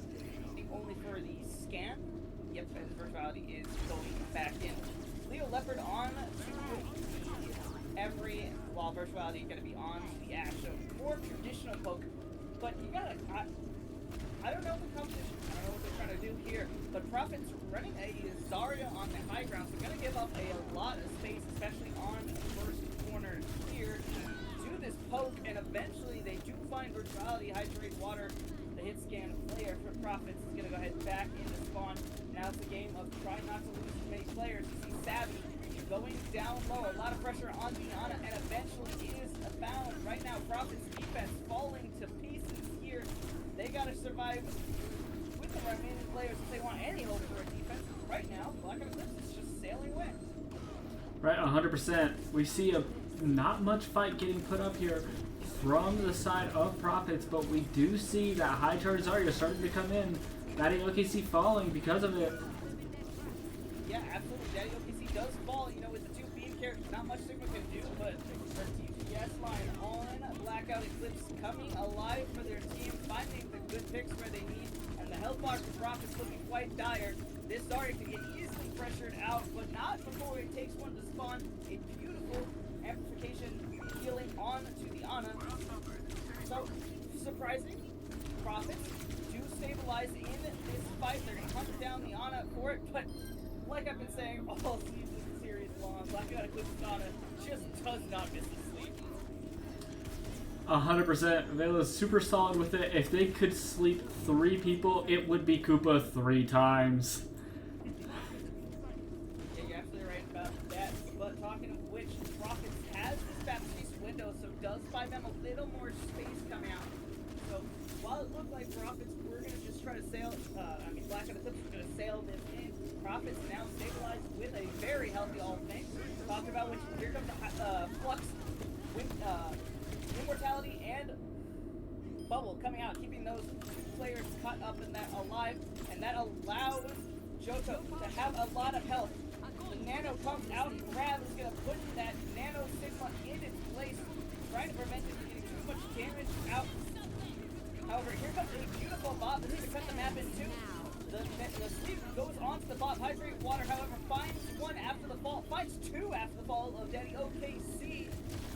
only for the scan. Yep, and Virtuality is going back in. Leo Leopard on to every, while Virtuality is going to be on the Ash. So more traditional poke, but you gotta, I don't know the competition, I don't know what they're trying to do here, but Profit's running a Zarya on the high ground, so going to give up a lot of space, especially on the first corner here, to this poke, and eventually they do find Virtuality, Hydrate Water, the hit scan player for Profits is going to go ahead back into spawn. Now it's a game of trying not to lose too many players. You see Savvy going down low, a lot of pressure on Diana, and eventually is found. Right now, Profits defense falling to pieces here. They got to survive with the remaining players if they want any hope for a defense. Right now, Blackout Eclipse is just sailing away. Right, 100%. We see a not much fight getting put up here from the side of Profits, but we do see that high charge Zarya starting to come in. Daddy OKC falling because of it. Yeah, absolutely. Daddy OKC does fall, you know, with the two beam characters. Not much Sigma can do, but their TPS line on Blackout Eclipse coming alive for their team, finding the good picks where they need, and the health bar for Profits looking quite dire. This Zarya can get easily pressured out, but not before it takes one to spawn. A beautiful amplification healing on to the Ana. So, surprising, Profits do stabilize in this fight. They're going to hunt down the Ana for it, but like I've been saying all series long, Blackout Eclipse Ana just does not miss a sleep. 100%. Vela's super solid with it. If they could sleep 3 people, it would be Koopa 3 times. Yeah, you're absolutely right about that. But talking of which, Profits has this Baptiste window, so does buy them a little more space coming out. So while it looked like Profits were going to just try to sail, Blackout Eclipse was going to sail this in, Profits now stabilized with a very healthy all things. Talking about which, here comes the Flux with Immortality and Bubble coming out, keeping those two players caught up in that alive, and that allows Johto to have a lot of health. The Nano comes out, Grab is going to put that Nano Sigma in its place, trying to prevent it from getting too much damage out. However, here comes a beautiful bot. This is to cut the map in two. The sleep goes onto the bot. Hydrate Water, however, finds one after the fall, finds 2 after the fall of Daddy OKC.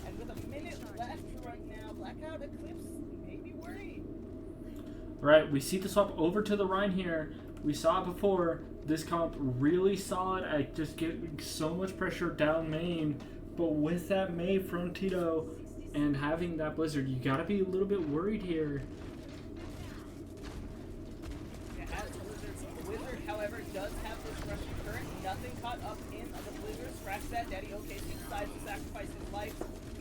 And with a minute left right now, Blackout Eclipse may be worried. Right, we see the swap over to the Rhine here. We saw it before. This comp really solid at just getting so much pressure down main. But with that May from Tito and having that Blizzard, you gotta be a little bit worried here. Wizard, however, does have this rushing current. Nothing caught up in the Blizzard. Scratch that. Daddy OKC decides to sacrifice his life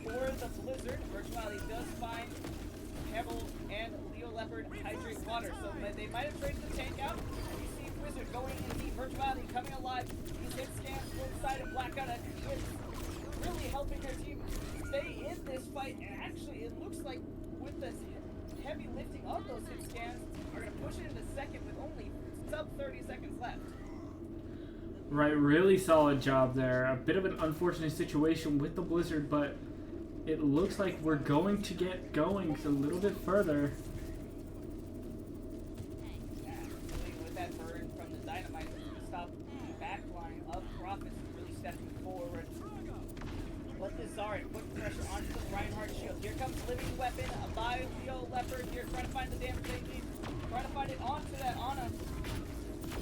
for the Blizzard. Virtuality does find Pebble and Leo Leopard Hydrate Water. So they might have traded the tank out. And you see Wizard going in deep. Virtuality coming alive. He's hit scans inside of Blackout. And he is really helping their team stay in this fight. And actually, it looks like with this heavy lifting of those hit scans, are going to push it into second with only sub 30 seconds left. Right, really solid job there. A bit of an unfortunate situation with the blizzard, but it looks like we're going to get going a little bit further. Absolutely, with that burn from the dynamite, it's going to stop the back line of Profits really stepping forward. But this Zarya put pressure onto the Reinhardt shield. Here comes Living Weapon by Leo Leopard here, trying to find the damage they need. Trying to find it onto that Ana.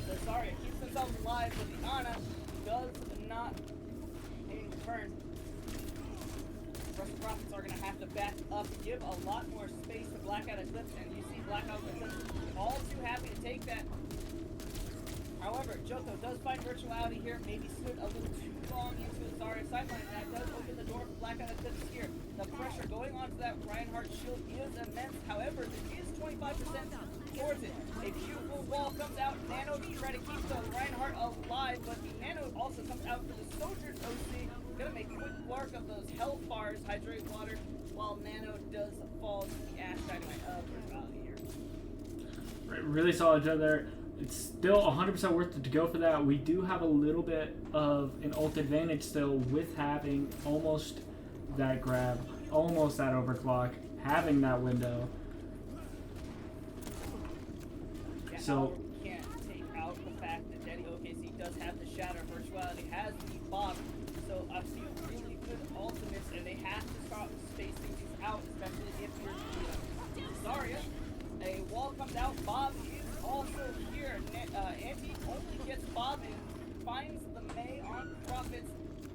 The Zarya keeps themselves alive, but the Ana does not in turn. The rest of the Profits are going to have to back up, give a lot more space to Blackout Eclipse, and you see Blackout Eclipse all too happy to take that. However, Joko does find virtuality here, maybe stood a little too long into the Zarya sideline, and that does open the door for Blackout Eclipse here. The pressure going onto that Reinhardt shield is immense, however, there is 25% towards it. A beautiful wall comes out, Nano to try to keep the Reinhardt alive, but the Nano also comes out for the Soldier's OC, gonna make quick work of those Hellfires, hydrate water, while Nano does fall to the Ash Dynamite of virtuality here. Right, really solid job there. It's still 100% worth it to go for that. We do have a little bit of an ult advantage still with having almost that grab, almost that overclock, having that window. Yeah, So we can't take out the fact that Daddy OKC does have the Shatter virtuality, has the Bob, so a few really good ultimates, and they have to start spacing these out, especially if you're Zarya. A wall comes out, Bob is also here. Anti only gets Bob in, finds the May on Profits.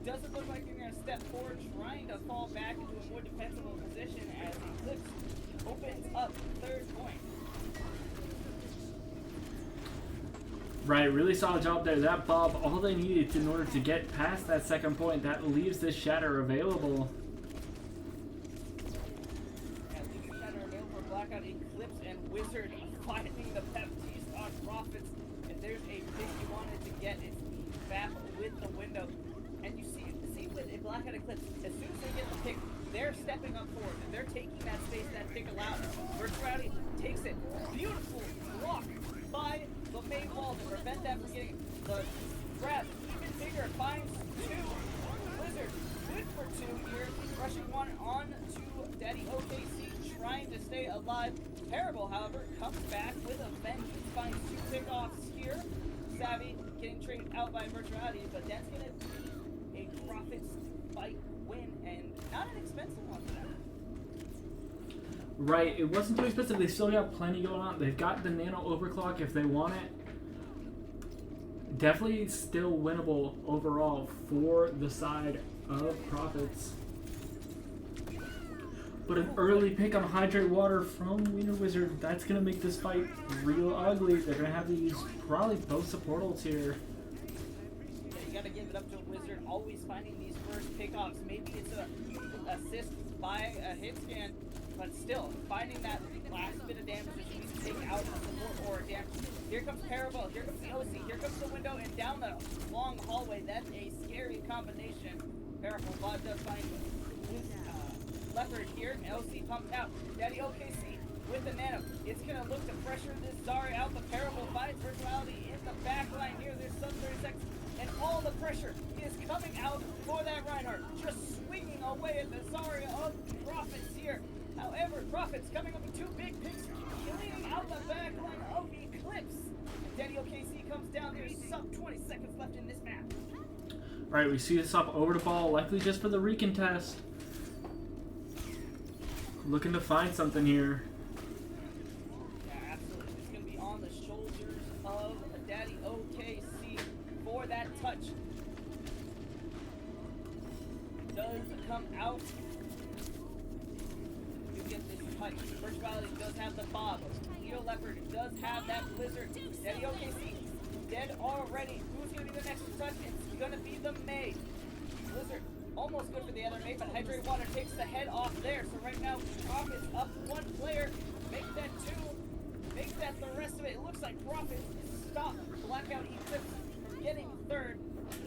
Doesn't look like they're going to step forward, trying to fall back into a more defensible position as Eclipse opens up third point. right, really solid job there. That Bob, all they needed in order to get past that second point, that leaves this Shatter available. And leaves the Shatter available for Blackout, Eclipse, and Wizard finding the Baptiste on Profits. And there's a pick you wanted to get. It's the Bap with the window. And you see with a Blackout Eclipse, as soon as they get the pick, they're stepping up forward and they're taking that space that pick allowed. Virtuality takes it. Beautiful block by the main wall to prevent that from getting the grab. Even bigger, finds two. Blizzard, good for two here. Rushing one on to Daddy OKC, trying to stay alive. Terrible, however, comes back with a vengeance, finds two pickoffs here. Savvy getting traded out by Virtuality, but that's going to be a Profits fight win, and not an expensive one for them. Right, it wasn't too expensive. They still got plenty going on. They've got the Nano overclock if they want it. Definitely still winnable overall for the side of Profits. But an early pick on Hydrate Water from Wiener Wizard, that's going to make this fight real ugly. They're going to have to use probably both support ults here. Yeah, you gotta give it up to a Wizard, always finding these first pickoffs. Maybe it's a assist by a hit scan, but still, finding that last bit of damage that you need to take out the support or damage. Here comes Parabol, here comes the OC, here comes the window, and down the long hallway. That's a scary combination. Parabol Bob does find Leopard here, and OC pumps out. Daddy OKC with the Nano. It's gonna look to pressure this Zarya out. The Parabol finds Virtuality in the back line here. There's sub 30 seconds, and all the pressure is coming out for that Reinhardt. Just swinging away at the Zarya of Profits here. However, Profits coming up with two big picks, killing out the back line of Eclipse. And Daddy OKC comes down. There's sub 20 seconds left in this map. Alright, we see this up over the ball, likely just for the recontest. Looking to find something here. Yeah, absolutely. It's going to be on the shoulders of Daddy OKC for that touch. Does come out. You get this touch. Virtuality does have the Bob. Leo Leopard does have that Blizzard. Daddy OKC dead already. Who's going to be the next to touch? It's going to be the May. Blizzard. Almost good for the other mate, but Hydrate Water takes the head off there. So right now, Profits up one player. Make that two. Make that the rest of it. It looks like Profits stop Blackout Eclipse from getting third.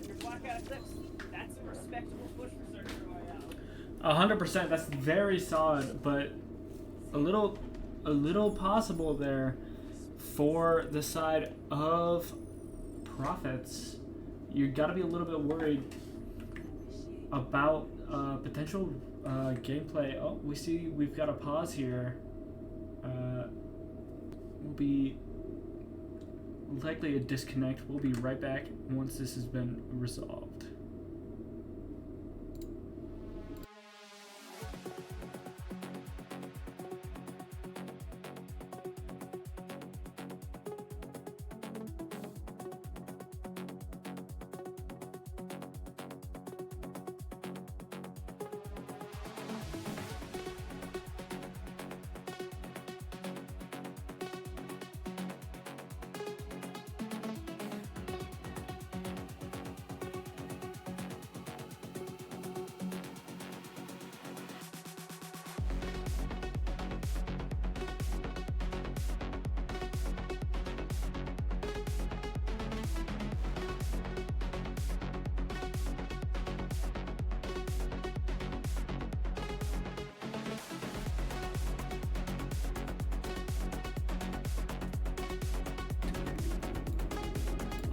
Your Blackout Eclipse, that's a respectable push for Circuit Royale. 100%, that's very solid, but a little possible there for the side of Profits, you got to be a little bit worried about potential gameplay. Oh, we see we've got a pause here. Will be likely a disconnect. We'll be right back once this has been resolved.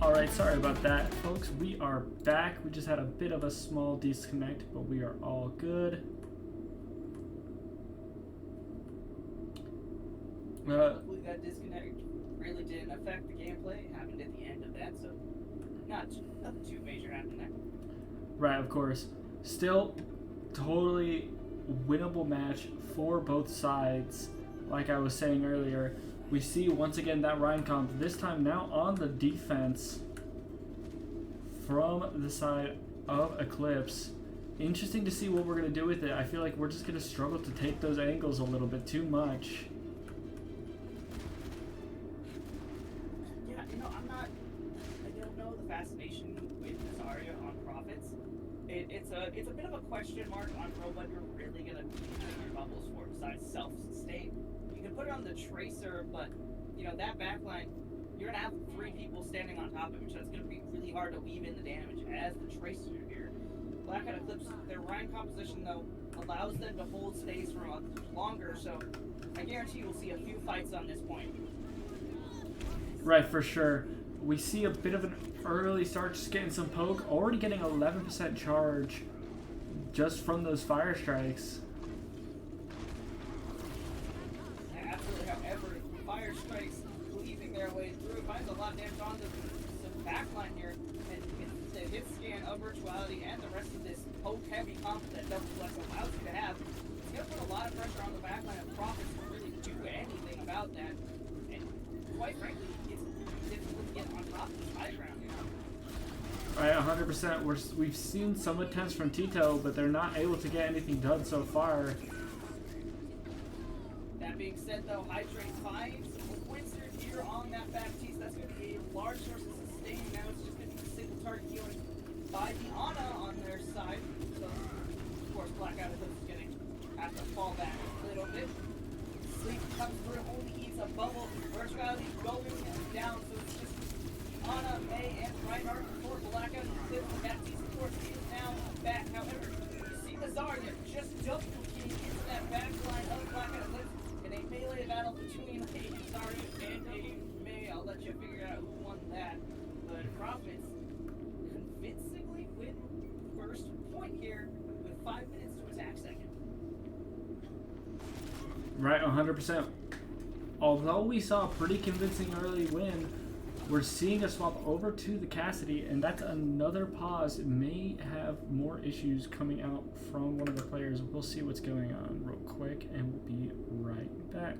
Alright, sorry about that, folks. We are back. We just had a bit of a small disconnect, but we are all good. Hopefully that disconnect really didn't affect the gameplay. It happened at the end of that, so nothing too major happened there. Right, of course. Still, totally winnable match for both sides. Like I was saying earlier, we see once again that Ryan comp, this time now on the defense from the side of Eclipse. Interesting to see what we're going to do with it. I feel like we're just going to struggle to take those angles a little bit too much. Yeah, I don't know the fascination with Zarya on Profits. It's a bit of a question mark on what you're really going to be using your bubbles for besides self-sustain. You can put it on the Tracer, but, that backline, you're going to have 3 people standing on top of each other. It's going to be really hard to weave in the damage as the Tracer here. Blackout Eclipse, their Ryan composition, though, allows them to hold space for much longer, so I guarantee we'll see a few fights on this point. Right, for sure. We see a bit of an early start, just getting some poke, already getting 11% charge just from those fire strikes. Yeah, absolutely. However, fire strikes weaving their way through finds a lot of damage on the backline here, and with the hit scan of virtuality and the rest of this poke heavy comp that Double Flex allows you to have, it's going to put a lot of pressure on the backline of Profits to really do anything about that. And quite frankly, it's difficult to get on top of this high ground, Right, 100%. We've seen some attempts from Tito, but they're not able to get anything done so far. That being said, though, Hydrate finds Windsor here on that back piece. That's going to be a large source of sustain. Now it's just going to be single target healing by the Ana on their side. So, of course, Blackout is going to have to fall back a little bit. Sleep comes through, only eats a bubble. Virtuality going down, so it's just Ana, May, and Reinhardt for Blackout. The back piece, of course, is now back. However, you see the Zarya just double keying into that back line of Blackout. In a melee battle between a Zarya and a May, I'll let you figure out who won that. But Profits convincingly win first point here with 5 minutes to attack second. Right, 100%. Although we saw a pretty convincing early win, we're seeing a swap over to the Cassidy, and that's another pause. It may have more issues coming out from one of the players. We'll see what's going on real quick, and we'll be right back.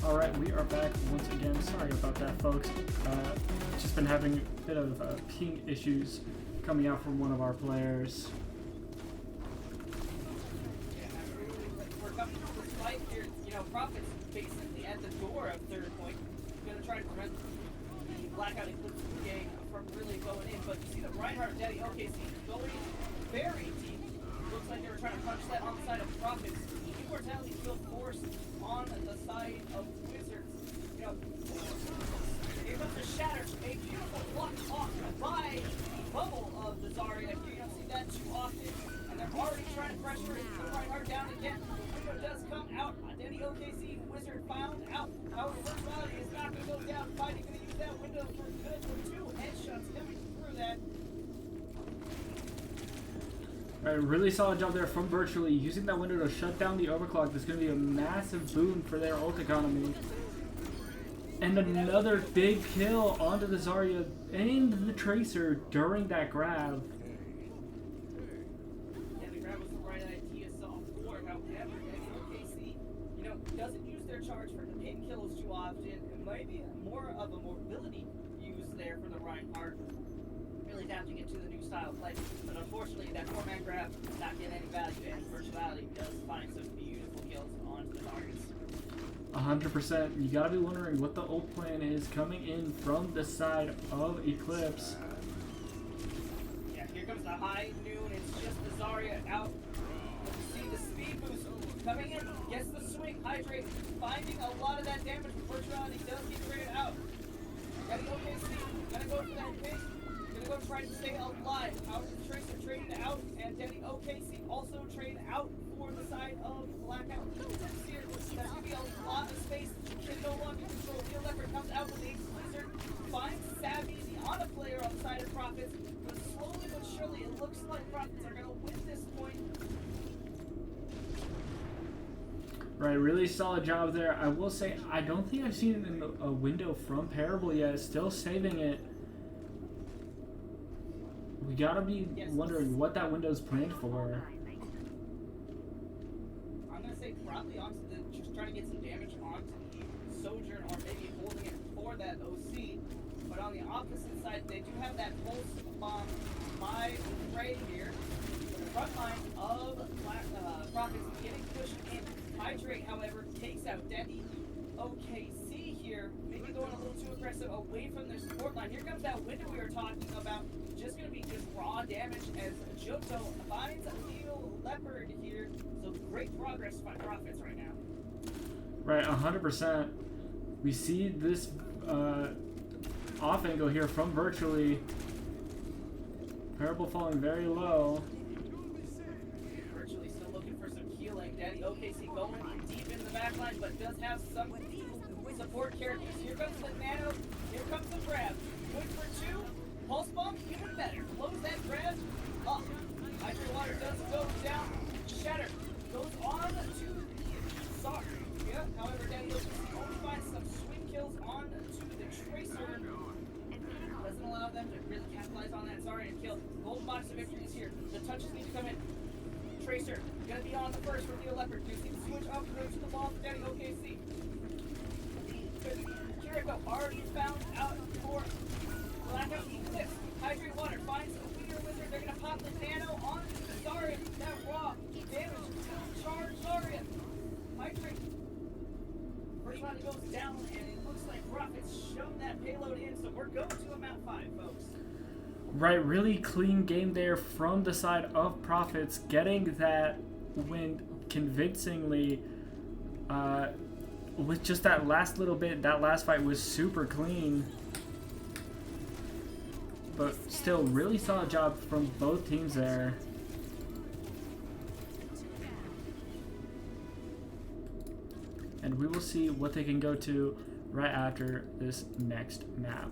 Alright, we are back once again. Sorry about that, folks. Just been having a bit of ping issues coming out from one of our players. Yeah, we're coming to this fight here. You know, Prophet's basically at the door of third point. Gonna try to prevent the Blackout Eclipse gang from really going in. But you see the Reinhardt Daddy OKC going very deep. Looks like they were trying to punch that on the side of Prophet's. Immortality still forced on the side of Wizards. You know, here comes the Shatter. A beautiful block off by the bubble of the Zarya. You don't see that too often. And they're already trying to pressure the Reinhardt down again. The window does come out. Identity OKC Wizard found out. However, Virtuality is not going to go down. Fighting going to use that window for good with 2 headshots coming through that. Alright, really solid job there from Virtually, using that window to shut down the overclock. That's going to be a massive boon for their ult economy. And another big kill onto the Zarya and the Tracer during that grab. Yeah, the grab was the right idea so far. However, OKC, you know, doesn't use their charge for the pin kills too often. It might be more of a mobility use there for the Reinhardt. Really adapting it to the new style of play. But unfortunately, that 4-man grab not getting any value, and Virtuality does find some beautiful kills onto the targets. 100%. You gotta be wondering what the ult plan is coming in from the side of Eclipse. Yeah, here comes the high noon. It's just the Zarya out. You see the speed boost coming in. Gets the swing. Hydrate. Finding a lot of that damage. Virtuality does get traded out. Gotta go KC. Gotta go for that pick. Gonna go try to stay alive. Out of the Tracer traded out. And Denny OKC also traded out for the side of Blackout. Here, that's gonna be a lot of space. Can no longer control. Neil Leopard comes out with a Blizzard. Finds Savvy, the Ana player on the side of Profits. But slowly but surely, it looks like Profits are gonna win this point. Right, really solid job there. I will say, I don't think I've seen it in a window from Parable yet. Still saving it. We gotta be wondering what that window's planned for. I'm gonna say probably onto the, just trying to get some damage onto the Sojourn, or maybe holding it for that OC. But on the opposite side, they do have that pulse bomb by Ray here. The front line of Profits getting pushed in. Hydrate, however, takes out Denny OKC here. Maybe going a little too aggressive away from their support line. Here comes that window we were talking about. Just going to be just raw damage as Johto finds Leo Leopard here. So great progress by Profits right now. Right, 100%. We see this off angle here from Virtually. Parable falling very low. Virtually still looking for some healing. Daddy OKC going deep in the back line, but does have some support characters. Here comes the nano. Here comes the grab. Good for 2. Pulse bomb, even better. Close that grab up. Hydro water does go down. Shatter goes on to the Zarya. Yeah, however, Daddy OKC only finds some swing kills on to the Tracer. Doesn't allow them to really capitalize on that Zarya and kill. Golden box of victory is here. The touches need to come in. Tracer gonna be on the first for Leo Leopard. You see the switch up goes to the ball for Daddy OKC. Kiriko already found out for Blackout Eclipse. Hydrate water finds a weaker wizard. They're gonna pop the nano on the Zarya. That raw damage to charge Zarya. Hydrate. First one goes down, and it looks like Rocket's shown that payload in, so we're going to a map 5, folks. Right, really clean game there from the side of Profits, getting that win convincingly. With just that last little bit, that last fight was super clean. But still, really solid job from both teams there. And we will see what they can go to right after this next map.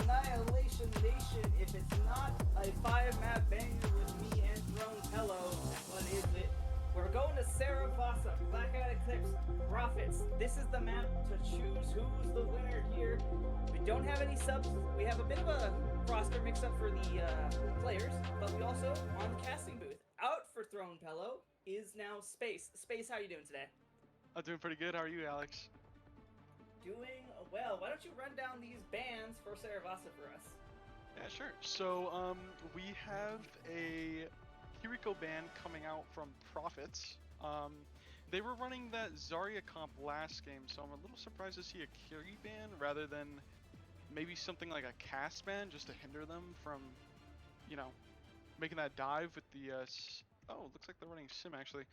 Annihilation Nation. If it's not a 5-map banger with me and Throne Hello, what is it? We're going to Saravasa, Blackout, Eclipse, Prophets. This is the map to choose who's the winner here. We don't have any subs. We have a bit of a roster mix-up for the players, but we also, on the casting booth, out for Throne Hello is now Space. Space, how are you doing today? I'm doing pretty good. How are you, Alex? Doing well. Why don't you run down these bans for Saravasa for us? Yeah, sure. So, we have a Kiriko ban coming out from Prophets. They were running that Zarya comp last game, so I'm a little surprised to see a Kiri ban rather than maybe something like a cast ban just to hinder them from, you know, making that dive with the, oh, looks like they're running Sim actually.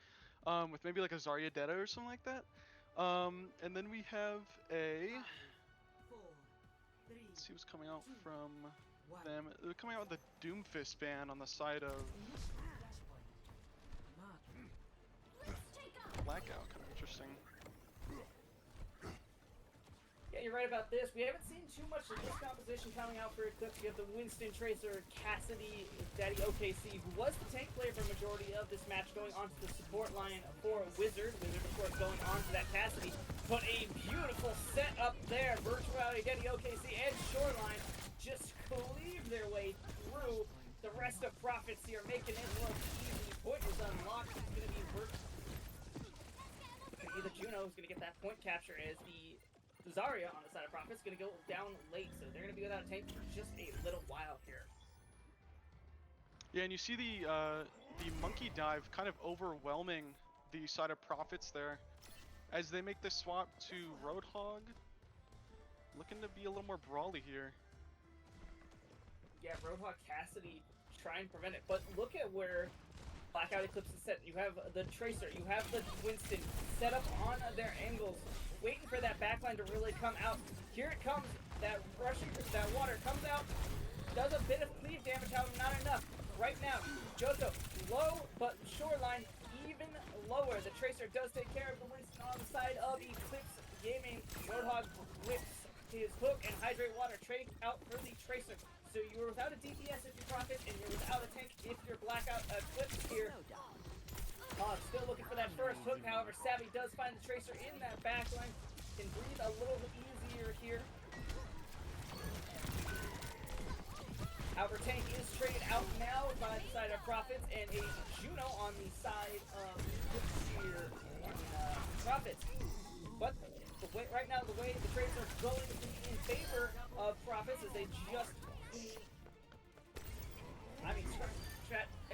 With maybe like a Zarya Detta or something like that. And then we have a, let's see what's coming out from them. They're coming out with the Doomfist ban on the side of Blackout. Kind of interesting. Yeah, you're right about this. We haven't seen too much of this composition coming out for Eclipse. You have the Winston Tracer, Cassidy, Daddy OKC, who was the tank player for majority of this match, going onto the support line for Wizard. Wizard, of course, going onto that Cassidy. But a beautiful set up there. Virtuality, Daddy OKC, and Shoreline just cleave their way through. The rest of Prophets here making it look easy. Point is unlocked. It's going to be the Juno who's going to get that point capture as the Zarya on the side of Prophets going to go down late, so they're going to be without a tank for just a little while here. Yeah, and you see the monkey dive kind of overwhelming the side of Prophets there as they make the swap to Roadhog. Looking to be a little more brawly here. Yeah, Roadhog, Cassidy try and prevent it, but look at where Blackout Eclipse is set. You have the Tracer, you have the Winston set up on their angles, waiting for that backline to really come out. Here it comes, that water comes out, does a bit of cleave damage, however, not enough. Right now, Joto, low, but Shoreline even lower. The Tracer does take care of the Winston on the side of Eclipse Gaming. Roadhog whips his hook and Hydrate Water trade out for the Tracer. So you're without a DPS if you're Prophet, and you're without a tank if you're Blackout Eclipse here. Still looking for that first hook, however, Savvy does find the Tracer in that backline. Can breathe a little easier here. Our tank is traded out now by the side of Prophets, and a Juno on the side of Eclipse here in Prophets. But right now, the way the trades are going to be in favor of Prophets is they just...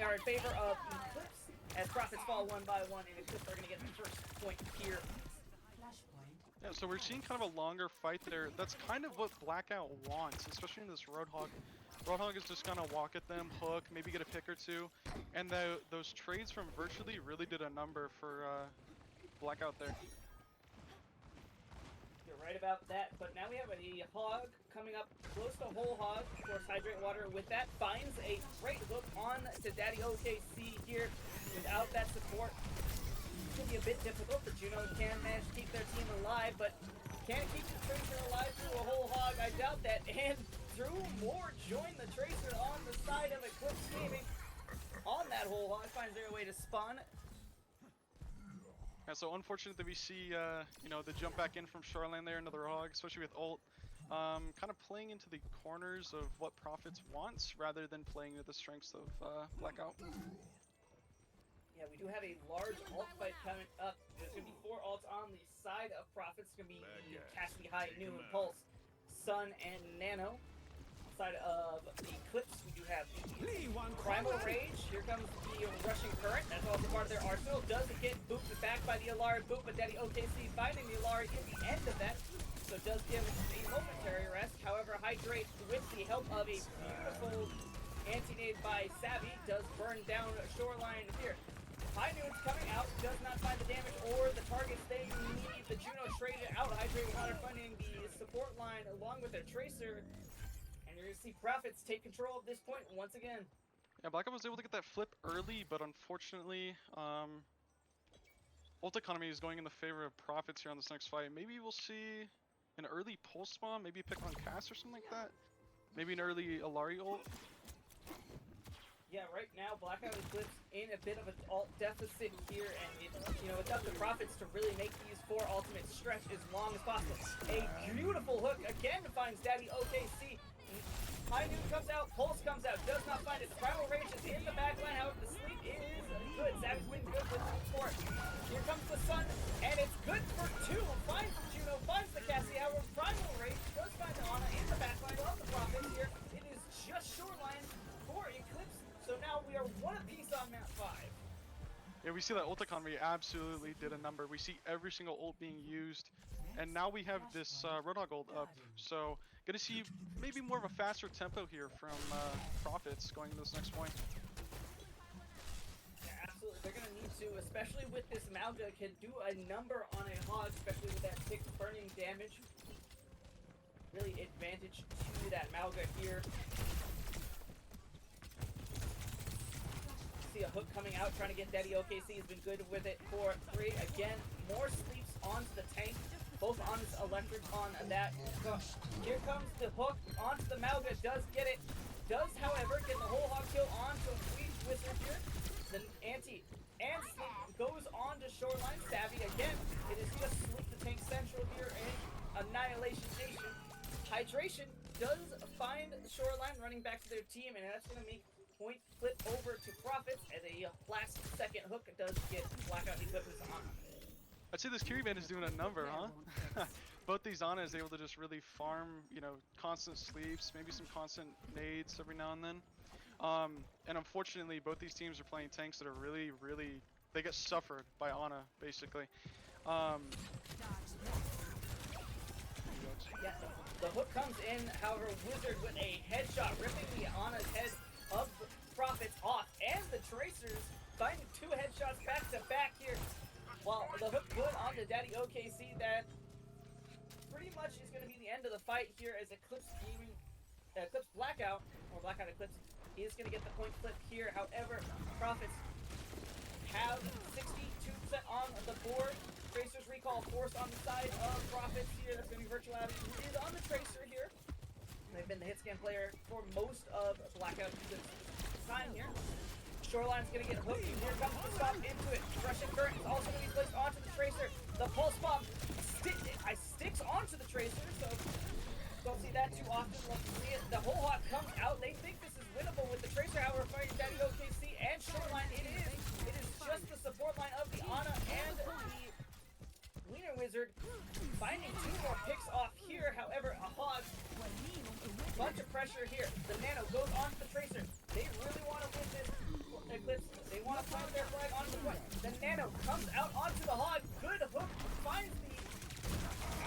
are in favor of Eclipse, as Prophets fall one by one, and Eclipse are going to get the first point here. Yeah, so we're seeing kind of a longer fight there. That's kind of what Blackout wants, especially in this Roadhog. Roadhog is just gonna walk at them, hook, maybe get a pick or two, and those trades from Virtually really did a number for Blackout there. You're right about that, but now we have a Hog coming up close to Whole Hog. Of course, Hydrate Water with that finds a great hook on to Daddy OKC here. Without that support, it's going to be a bit difficult. The Junos can manage to keep their team alive, but can't keep the Tracer alive through a Whole Hog. I doubt that. And Drew Moore joined the Tracer on the side of Eclipse Gaming. On that Whole Hog, finds their way to spawn. Yeah, so unfortunate that we see, you know, the jump back in from Shoreline there, another Hog, especially with ult. Kind of playing into the corners of what Prophets wants rather than playing to the strengths of Blackout. Yeah, we do have a large ult fight coming up. There's going to be 4 ults on the side of Prophets. It's going to be Cassidy, High, New, Impulse, Sun, and Nano. Side of the Eclipse, we do have the Primal Rage. Here comes the Rushing Current. That's also part of their arsenal. Does get booped back by the Alara boop, but Daddy OKC finding the Alara at the end of that. So it does give a momentary rest. However, Hydrate, with the help of a beautiful anti-nade by Savvy, does burn down Shoreline here. High Noon's coming out, does not find the damage or the targets they need. The Juno traded out. Hydrate Water funding the support line along with their Tracer. And you're going to see Prophets take control of this point once again. Yeah, Blackout was able to get that flip early, but unfortunately, ult economy is going in the favor of Prophets here on this next fight. Maybe we'll see an early pulse spawn, maybe pick on cast or something like that. Maybe an early Alari ult. Yeah, right now Blackout Eclipse in a bit of an alt deficit here, and it's up to Profits to really make these 4 ultimates stretch as long as possible. A beautiful hook again finds Daddy OKC. High Noon comes out, Pulse comes out, does not find it. Primal Rage is in the backline, however the sleep is good. Savage Wind's good with support. Here comes the Sun, and it's good for 2. Finds Juno, finds the Cassie, however Primal Rage does find the Ana in the backline of the Profits here. It is just Shoreline for Eclipse, so now we are 1 apiece on map 5. Yeah, we see that ult economy absolutely did a number. We see every single ult being used, and now we have this Roadhog ult up. So, gonna see maybe more of a faster tempo here from Profits going into this next point. Yeah, absolutely. They're gonna need to, especially with this Mauga, can do a number on a Hog, especially with that 6 burning damage. Really advantage to that Mauga here. See a hook coming out, trying to get Daddy OKC has been good with it for 3. Again, more sleeps onto the tank, both on this electric on that. Here comes the hook onto the Mauga, does get it. Does, however, get the whole hog kill onto Weed Wizard here. The anti and sleep goes on to Shoreline. Savvy again. It is just sleep the tank central here in Annihilation Nation. Hydration does find Shoreline running back to their team, and that's going to make point flip over to Profits as a last second hook does get Blackout Eclipse on. I'd say this carry band is doing a number, huh? Both these Ana is able to just really farm, constant sleeps, maybe some constant nades every now and then. And unfortunately, both these teams are playing tanks that are really, they get suffered by Ana, basically. Yeah, the hook comes in, however, Wizard with a headshot, ripping the Ana's head of the Profits off, and the Tracers finding 2 headshots back to back here. While the hook good on the Daddy OKC, that pretty much is going to be the end of the fight here as Eclipse Blackout, or Blackout Eclipse, is going to get the point flip here. However, Profits have 62% on the board. Tracers recall force on the side of Profits here. That's going to be Virtuality, who is on the Tracer here. They've been the hit scan player for most of Blackout time here. Shoreline's gonna get hooked, and here comes the stop into it. Russian Current is also gonna be placed onto the Tracer. The Pulse Bomb sticks onto the Tracer, so don't see that too often. Let's see it. The whole hawk comes out. They think this is winnable with the Tracer, however, fighting Daddy OKC and Shoreline. It is just the support line of the Ana and the Wiener Wizard finding 2 more picks off here. However, a hog, bunch of pressure here. The Nano goes onto the Tracer. They really want to win this Eclipse. They want to plant their flag onto the point. The Nano comes out onto the hog. Good hook. Finds the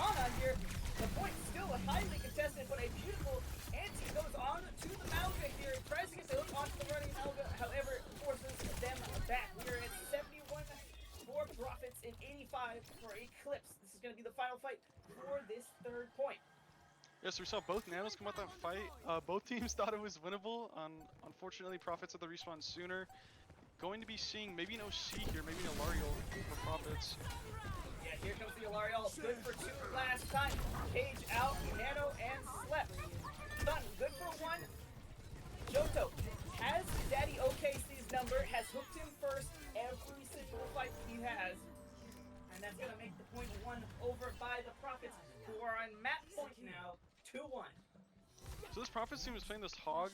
Ana here. The point still highly contested, but a beautiful anti goes on to the Mauga here. Tries to get the hook onto the running Mauga. However, forces them back. We're at 71 for Profits and 85 for Eclipse. This is going to be the final fight for this 3rd point. Yes, we saw both Nanos come out that fight. Both teams thought it was winnable. Unfortunately, Profits at the respawn sooner. Going to be seeing maybe an OC here, maybe an Alarial for Profits. Yeah, here comes the Alarial. Good for 2 last time. Cage out, Nano, and Slept. Done. Good for 1. Johto has Daddy OKC's number, has hooked him first every single fight he has. And that's going to make the point 1 over by the Profits, who are on map point now, 2-1. So this Profits team is playing this hog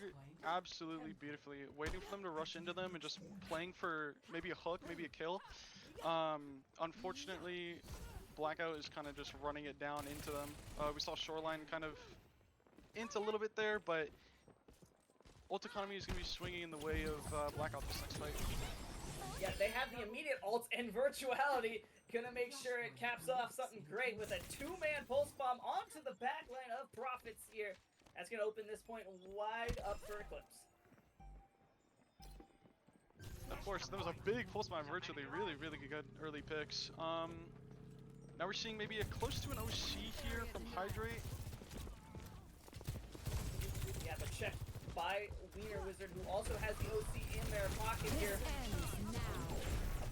absolutely beautifully, waiting for them to rush into them and just playing for maybe a hook, maybe a kill. Unfortunately, Blackout is kind of just running it down into them. We saw Shoreline kind of int a little bit there, but ult economy is going to be swinging in the way of Blackout this next fight. Yeah, they have the immediate ult and Virtuality. Gonna make sure it caps off something great with a 2-man pulse bomb onto the backline of Profits here. That's gonna open this point wide up for Eclipse. Of course, there was a big pulse bomb virtually, really good early picks. Now we're seeing maybe a close to an OC here from Hydrate. Yeah, but check by Wiener Wizard, who also has the OC in their pocket here.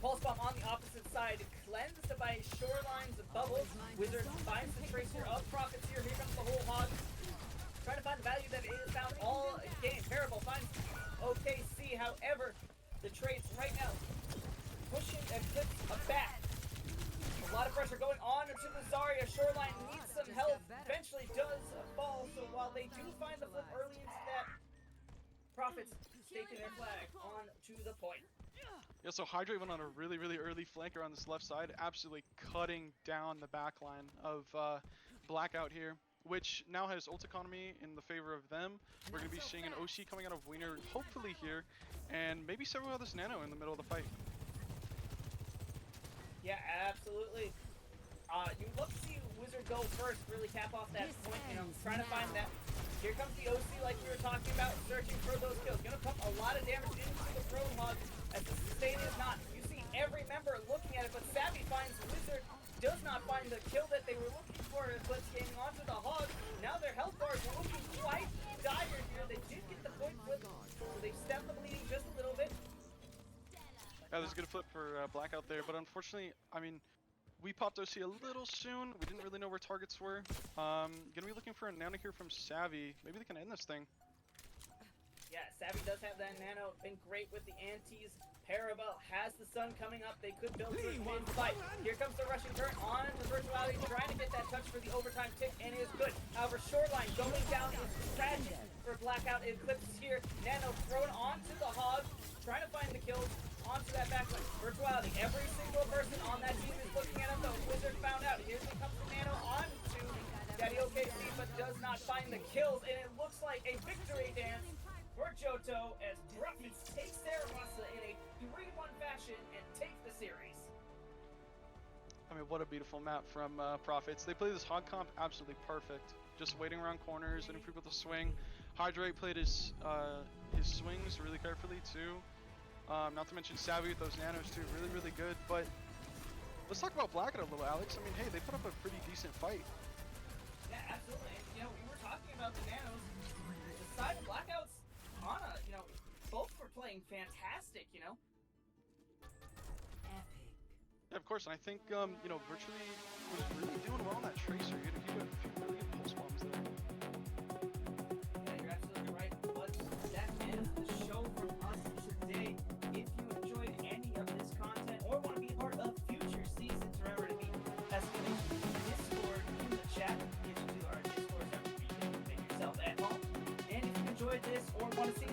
Pulse Bomb on the opposite side, cleansed by Shoreline's bubbles. Wizard finds the Tracer of Profits here. Here comes the whole hog. Trying to find the value that is the trades right now. Pushing Eclipse back. A lot of pressure going on into the Zarya. Shoreline needs some help. Eventually does fall, so while they do find the flip early into that, Profits staking their flag on to the point. Yeah, so Hydrate went on a really, really early flanker on this left side, absolutely cutting down the back line of Blackout here, which now has ult economy in the favor of them. We're going to be seeing an OC coming out of Wiener, hopefully here, and maybe several others Nano in the middle of the fight. Yeah, absolutely. You'd love to see Wizard go first, really cap off that point, you know, trying to find that. Here comes the OC like we were talking about, searching for those kills. Gonna pump a lot of damage into the Roadhog as the sustain is not. You see every member looking at it, but Savvy finds Wizard, does not find the kill that they were looking for. Eclipse getting onto the Hog. Now their health bars are looking quite dire here. They did get the point flip, so they've stemmed the bleeding just a little bit. Yeah, there's a good flip for Blackout there, but unfortunately, I mean, we popped OC a little soon. We didn't really know where targets were. Gonna be looking for a Nano here from Savvy. Maybe they can end this thing. Yeah, Savvy does have that Nano. Been great with the antis. Parabel has the sun coming up. They could build to a fight. Here comes the rushing turret on the virtuality, trying to get that touch for the overtime tick, and it is good. However, Shoreline going down is tragic for Blackout. Eclipse here. Nano thrown onto the Hog, trying to find the kills onto that backline. Virtuality. Every single person on that team is looking at him, though. Wizard found out. Here comes the Nano onto Daddy OKC, but does not find the kills, and it looks like a victory dance for Johto as Profits takes their Rasa in a 3-1 fashion and take the series. I mean, what a beautiful map from Profits. They play this hog comp absolutely perfect. Just waiting around corners, waiting for people to swing. Hydrate played his swings really carefully too. Not to mention Savvy with those nanos too, really, really good. But let's talk about Blackout a little, Alex. I mean, hey, they put up a pretty decent fight. Yeah, absolutely. And, you know, we were talking about the nanos. The side of Blackouts, Ana, you know, both were playing fantastic, you know. Epic. Yeah, of course. And I think, you know, Virtually was really doing well on that Tracer. He had a few really good pulse bombs there. Yeah, you're absolutely right. But that ends the show from us today. If you enjoyed any of this content or want to be a part of future seasons, remember to be escalation Discord in the chat. Get you to our Discord server where you can make yourself at home. And if you enjoyed this or want to see